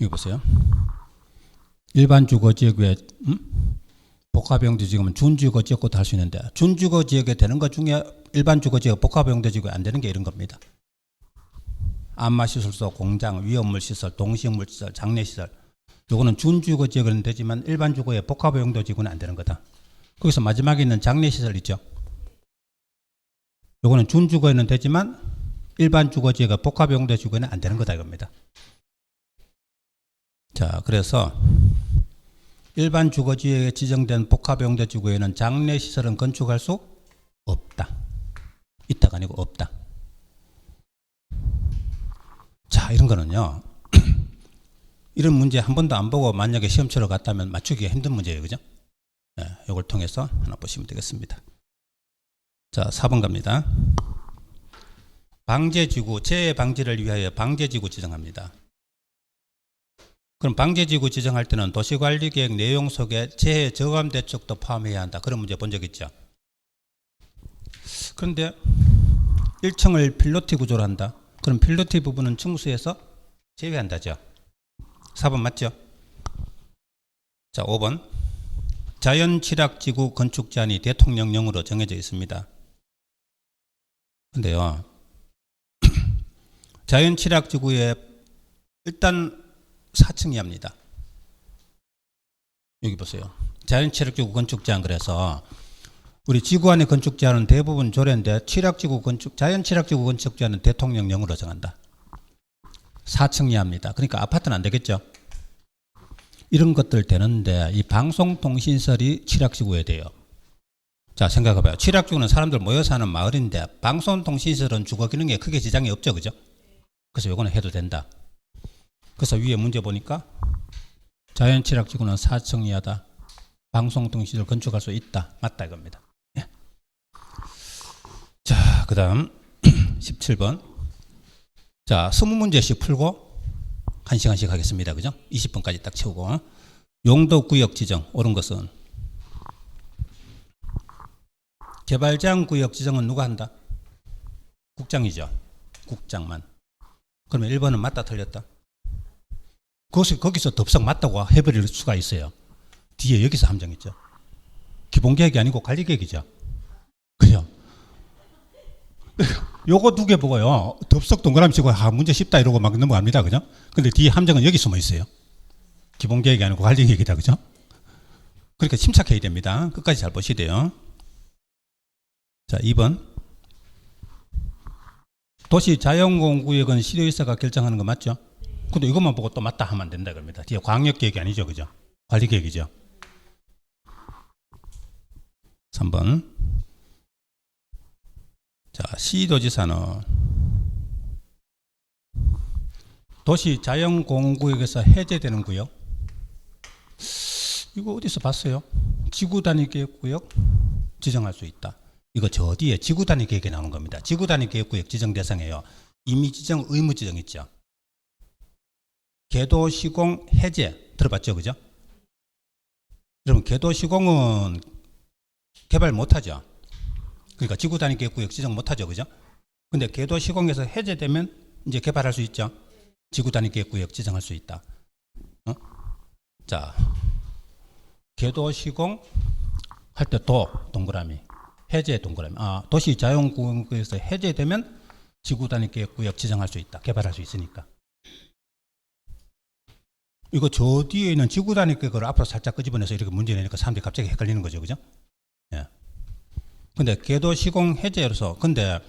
이거 보세요. 일반 주거지역 위에 복합용도지구면 준주거지역 것도 할 수 있는데 준주거지역에 되는 것 중에 일반 주거지역 복합용도지구에 안 되는 게 이런 겁니다. 안마시설소, 공장, 위험물시설, 동식물시설, 장례시설. 요거는 준주거지역은 되지만 일반 주거에 복합용도지구는 안 되는 거다. 거기서 마지막에 있는 장례시설 있죠. 요거는 준주거에는 되지만 일반 주거지역과 복합용도지구에는 안 되는 거다 이겁니다. 자, 그래서 일반 주거지역에 지정된 복합용도지구에는 장례시설은 건축할 수 없다. 있다가 아니고 없다. 자, 이런 거는요. 이런 문제 한 번도 안 보고 만약에 시험 치러 갔다면 맞추기가 힘든 문제예요. 그죠? 네, 이걸 통해서 하나 보시면 되겠습니다. 자, 4번 갑니다. 방제지구, 재해 방지를 위하여 방제지구 지정합니다. 그럼 방제지구 지정할 때는 도시관리계획 내용 속에 재해 저감 대책도 포함해야 한다. 그런 문제 본 적 있죠? 그런데 1층을 필로티 구조로 한다. 그럼 필로티 부분은 층수에서 제외한다죠. 4번 맞죠? 자, 5번. 자연취락지구 건축 제한이 대통령령으로 정해져 있습니다. 근데요, 자연취락지구에 일단 4층 이하입니다. 여기 보세요. 자연취락지구 건축 제한 그래서 우리 지구 안의 건축 제한은 대부분 조례인데 자연취락지구 건축 제한은 대통령령으로 정한다. 4층 이하입니다. 그러니까 아파트는 안 되겠죠. 이런 것들 되는데 이 방송통신설이 취락지구에 돼요. 자, 생각해봐요. 취락지구는 사람들 모여 사는 마을인데 방송통신설은 주거 기능에 크게 지장이 없죠. 그죠? 그래서 이거는 해도 된다. 그래서 위에 문제 보니까 자연취락지구는 4층 이하다. 방송통신을 건축할 수 있다. 맞다 이겁니다. 예. 자, 그 다음 17번. 자, 20문제씩 풀고 1시간씩 하겠습니다. 그죠? 20분까지 딱 채우고. 용도구역 지정, 옳은 것은 개발제한구역 지정은 누가 한다? 국장이죠. 국장만. 그러면 1번은 맞다 틀렸다? 거기서 덥석 맞다고 해버릴 수가 있어요. 뒤에 여기서 함정했죠. 기본계획이 아니고 관리계획이죠. 그죠? 요거 두 개 보고요. 덥석 동그라미 치고 문제 쉽다 이러고 막 넘어갑니다. 그죠? 근데 뒤에 함정은 여기 숨어 있어요. 기본 계획이 아니고 관리 계획이다, 그죠? 그러니까 침착해야 됩니다. 끝까지 잘 보셔야 돼요. 자, 2번. 도시 자연공원구역은 시도의사가 결정하는 거 맞죠? 근데 이것만 보고 또 맞다 하면 안 된다, 그럽니다. 뒤에 광역계획이 아니죠, 그죠? 관리계획이죠. 3번. 자, 시도지사는 도시 자연공원구역에서 해제되는 구역. 이거 어디서 봤어요? 지구단위계획구역 지정할 수 있다. 이거 저 뒤에 지구단위계획에 나오는 겁니다. 지구단위계획구역 지정 대상이에요. 임의 지정, 의무 지정 있죠. 계도 시공 해제 들어봤죠, 그죠? 여러분, 계도 시공은 개발 못하죠. 그러니까 지구단위계획구역 지정 못하죠, 그죠? 근데 계도 시공에서 해제되면 이제 개발할 수 있죠. 지구단위계획구역 지정할 수 있다. 자, 계도 시공 할 때 동그라미, 해제 동그라미. 도시 자연구역에서 해제되면 지구단위계획구역 지정할 수 있다. 개발할 수 있으니까. 이거 저 뒤에 있는 지구단위계획을 앞으로 살짝 끄집어내서 이렇게 문제 내니까 사람들이 갑자기 헷갈리는 거죠, 그죠? 예. 근데 계도 시공 해제로서, 근데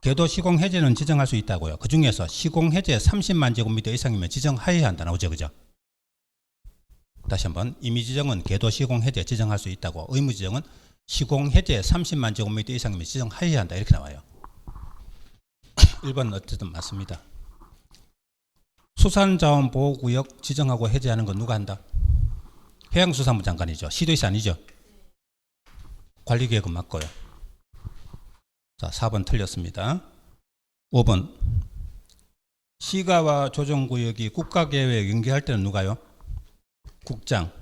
계도 시공 해제는 지정할 수 있다고요. 그 중에서 시공 해제 30만 제곱미터 이상이면 지정하여야 한다 나오죠, 그죠? 다시 한번, 임의 지정은 계도 시공 해제 지정할 수 있다고, 의무 지정은 시공 해제 30만 제곱미터 이상이면 지정하여야 한다 이렇게 나와요. 1번 어쨌든 맞습니다. 수산자원보호구역 지정하고 해제하는 건 누가 한다? 해양수산부 장관이죠. 시도의사 아니죠. 관리계획은 맞고요. 자, 4번 틀렸습니다. 5번. 시가와 조정구역이 국가계획 연계할 때는 누가요? 국장.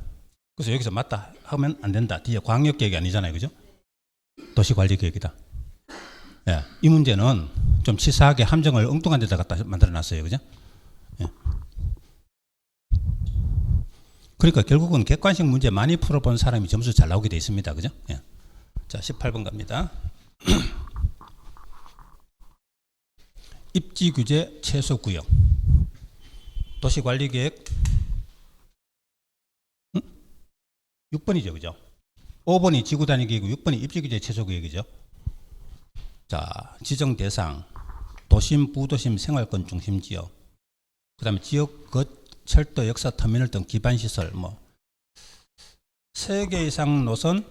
그래서 여기서 맞다 하면 안 된다. 뒤에 광역계획이 아니잖아요, 그죠? 도시관리계획이다. 예, 이 문제는 좀 치사하게 함정을 엉뚱한 데다 갖다 만들어놨어요, 그죠? 예. 그러니까 결국은 객관식 문제 많이 풀어본 사람이 점수 잘 나오게 돼 있습니다, 그죠? 예. 자, 18번 갑니다. 입지규제 최소구역. 도시관리계획 6번이죠, 그죠? 5번이 지구단위계획이고 6번이 입지규제 최소구역이죠. 자, 지정 대상, 도심, 부도심, 생활권 중심지역, 그 다음에 지역 철도, 역사, 터미널 등 기반시설, 3개 이상 노선,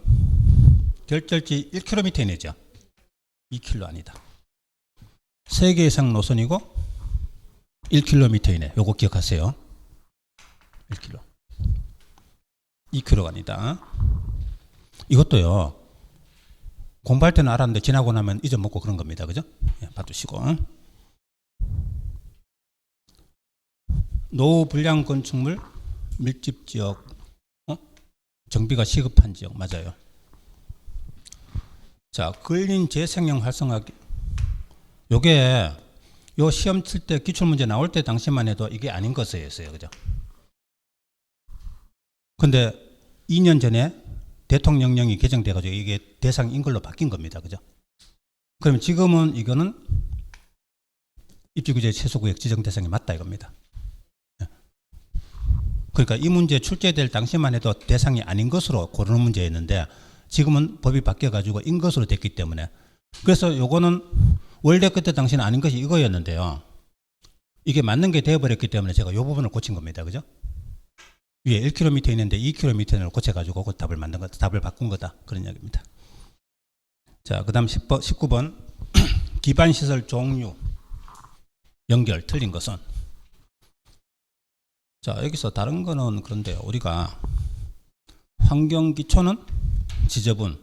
결절지 1km 이내죠. 2km 아니다. 3개 이상 노선이고 1km 이내. 요거 기억하세요. 1km. 2km가 아니다. 이것도요. 공부할 때는 알았는데 지나고 나면 잊어먹고 그런 겁니다. 그죠? 예, 봐두시고. 노후 불량 건축물 밀집 지역, 정비가 시급한 지역 맞아요. 자, 근린 재생형 활성화기. 요게 요 시험 칠 때 기출문제 나올 때 당시만 해도 이게 아닌 것이었어요. 그죠? 근데 2년 전에 대통령령이 개정돼가지고 이게 대상 인걸로 바뀐 겁니다. 그죠? 그러면 지금은 이거는 입지규제 최소구역 지정 대상이 맞다 이겁니다. 그러니까 이 문제 출제될 당시만 해도 대상이 아닌 것으로 고르는 문제였는데 지금은 법이 바뀌어가지고 인 것으로 됐기 때문에 그래서 요거는 원래 그때 당시는 아닌 것이 이거였는데요. 이게 맞는 게 되어버렸기 때문에 제가 요 부분을 고친 겁니다. 그죠? 위에 1km 있는데 2km를 고쳐가지고 그 답을 만든 거다. 답을 바꾼 거다. 그런 이야기입니다. 자, 그 다음 19번. 기반시설 종류. 연결. 틀린 것은. 자, 여기서 다른 거는 그런데요. 우리가 환경기초는 지저분,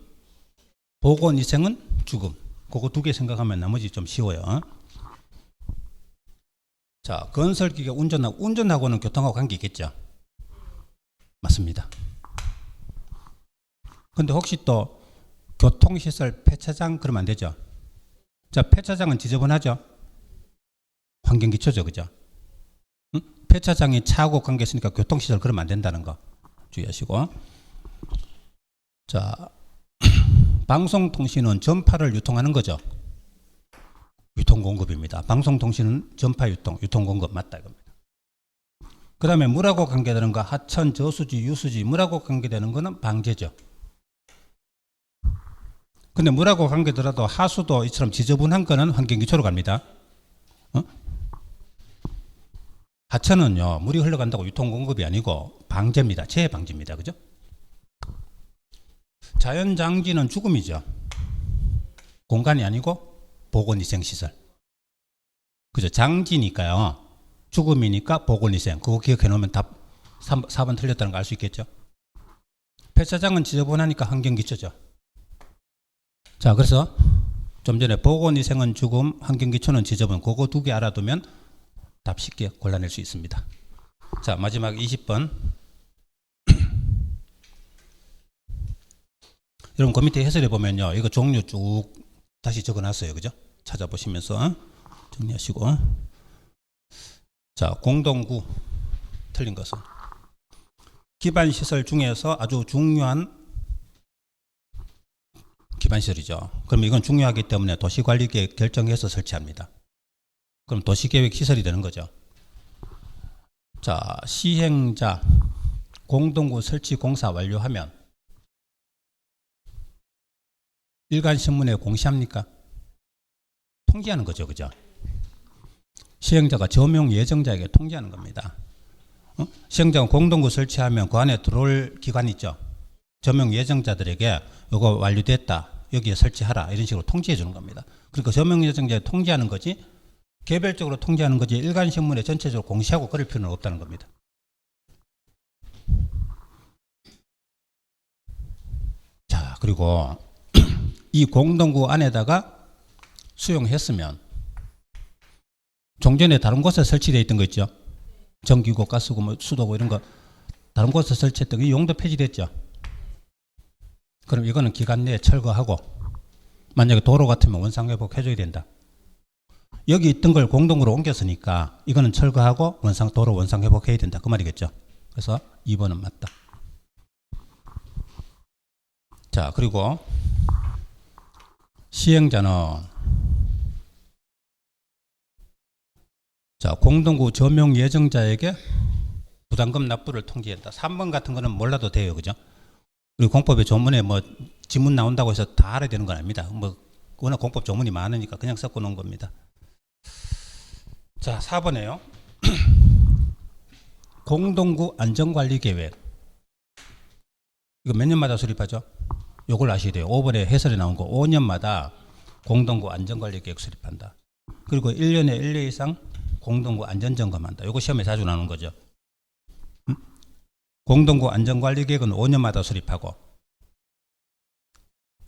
보건위생은 죽음. 그거 2개 생각하면 나머지 좀 쉬워요. 자, 건설기계 운전하고는 교통하고 관계 있겠죠? 맞습니다. 근데 혹시 또 교통시설 폐차장 그러면 안 되죠? 자, 폐차장은 지저분하죠? 환경기초죠, 그죠? 응? 폐차장이 차하고 관계 있으니까 교통시설 그러면 안 된다는 거 주의하시고. 자, 방송통신은 전파를 유통하는 거죠. 유통공급입니다. 방송통신은 전파 유통, 유통공급 맞다 이겁니다. 그 다음에 물하고 관계되는 거 하천, 저수지, 유수지, 물하고 관계되는 거는 방제죠. 근데 물하고 관계더라도 하수도 이처럼 지저분한 거는 환경기초로 갑니다. 어? 하천은요, 물이 흘러간다고 유통 공급이 아니고 방제입니다. 재방제입니다. 그죠? 자연장지는 죽음이죠. 공간이 아니고 보건위생시설. 그죠? 장지니까요. 죽음이니까 보건위생. 그거 기억해 놓으면 답 4번 틀렸다는 거 알 수 있겠죠? 폐차장은 지저분하니까 환경기초죠. 자, 그래서 좀 전에 보건위생은 죽음, 환경기초는 지저분. 그거 두 개 알아두면 답 쉽게 골라낼 수 있습니다. 자, 마지막 20번. 여러분 그 밑에 해설해 보면요, 이거 종류 쭉 다시 적어놨어요. 그죠? 찾아보시면서 정리하시고. 자, 공동구 틀린 것은 기반시설 중에서 아주 중요한 기반시설이죠. 그럼 이건 중요하기 때문에 도시관리계획 결정해서 설치합니다. 그럼 도시계획 시설이 되는 거죠. 자, 시행자 공동구 설치 공사 완료하면 일간신문에 공시합니까? 통지하는 거죠. 그죠? 시행자가 점용 예정자에게 통지하는 겁니다. 시행자가 공동구 설치하면 그 안에 들어올 기관이 있죠. 점용 예정자들에게 이거 완료됐다, 여기에 설치하라, 이런 식으로 통지해 주는 겁니다. 그러니까 점용 예정자에 통지하는 거지 개별적으로 통지하는 거지 일간신문에 전체적으로 공시하고 그럴 필요는 없다는 겁니다. 자, 그리고 이 공동구 안에다가 수용했으면 종전에 다른 곳에 설치되어 있던 거 있죠. 전기고 가스고 뭐 수도고 이런 거 다른 곳에 설치했던 게 용도 폐지됐죠. 그럼 이거는 기간 내에 철거하고, 만약에 도로 같으면 원상회복 해줘야 된다. 여기 있던 걸 공동구로 옮겼으니까 이거는 철거하고 도로 원상회복해야 된다. 그 말이겠죠. 그래서 2번은 맞다. 자, 그리고 시행자는 자, 공동구 점용 예정자에게 부담금 납부를 통지했다. 3번 같은 거는 몰라도 돼요. 그죠? 그리고 공법의 조문에 뭐 지문 나온다고 해서 다 알아야 되는 건 아닙니다. 뭐 워낙 공법 조문이 많으니까 그냥 섞어 놓은 겁니다. 자, 4번에요. 공동구 안전관리계획. 이거 몇 년마다 수립하죠? 요걸 아셔야 돼요. 5번에 해설에 나온 거 5년마다 공동구 안전관리계획 수립한다. 그리고 1년에 1회 이상 공동구 안전점검한다. 요거 시험에 자주 나오는 거죠. 공동구 안전관리계획은 5년마다 수립하고,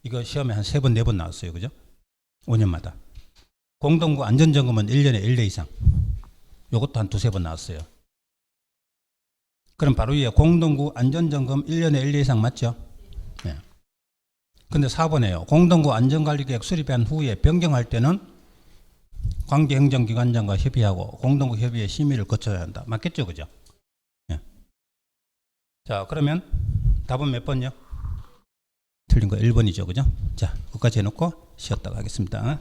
이거 시험에 한 3번, 4번 나왔어요. 그죠? 5년마다. 공동구 안전점검은 1년에 1회 이상. 요것도 한 2-3번 나왔어요. 그럼 바로 위에 공동구 안전점검 1년에 1회 이상 맞죠? 네. 근데 4번에요. 공동구 안전관리계획 수립한 후에 변경할 때는 관계행정기관장과 협의하고 공동구 협의회 심의를 거쳐야 한다. 맞겠죠? 그죠? 네. 자, 그러면 답은 몇 번요? 틀린 거 1번이죠. 그죠? 자, 끝까지 해놓고 쉬었다가 하겠습니다.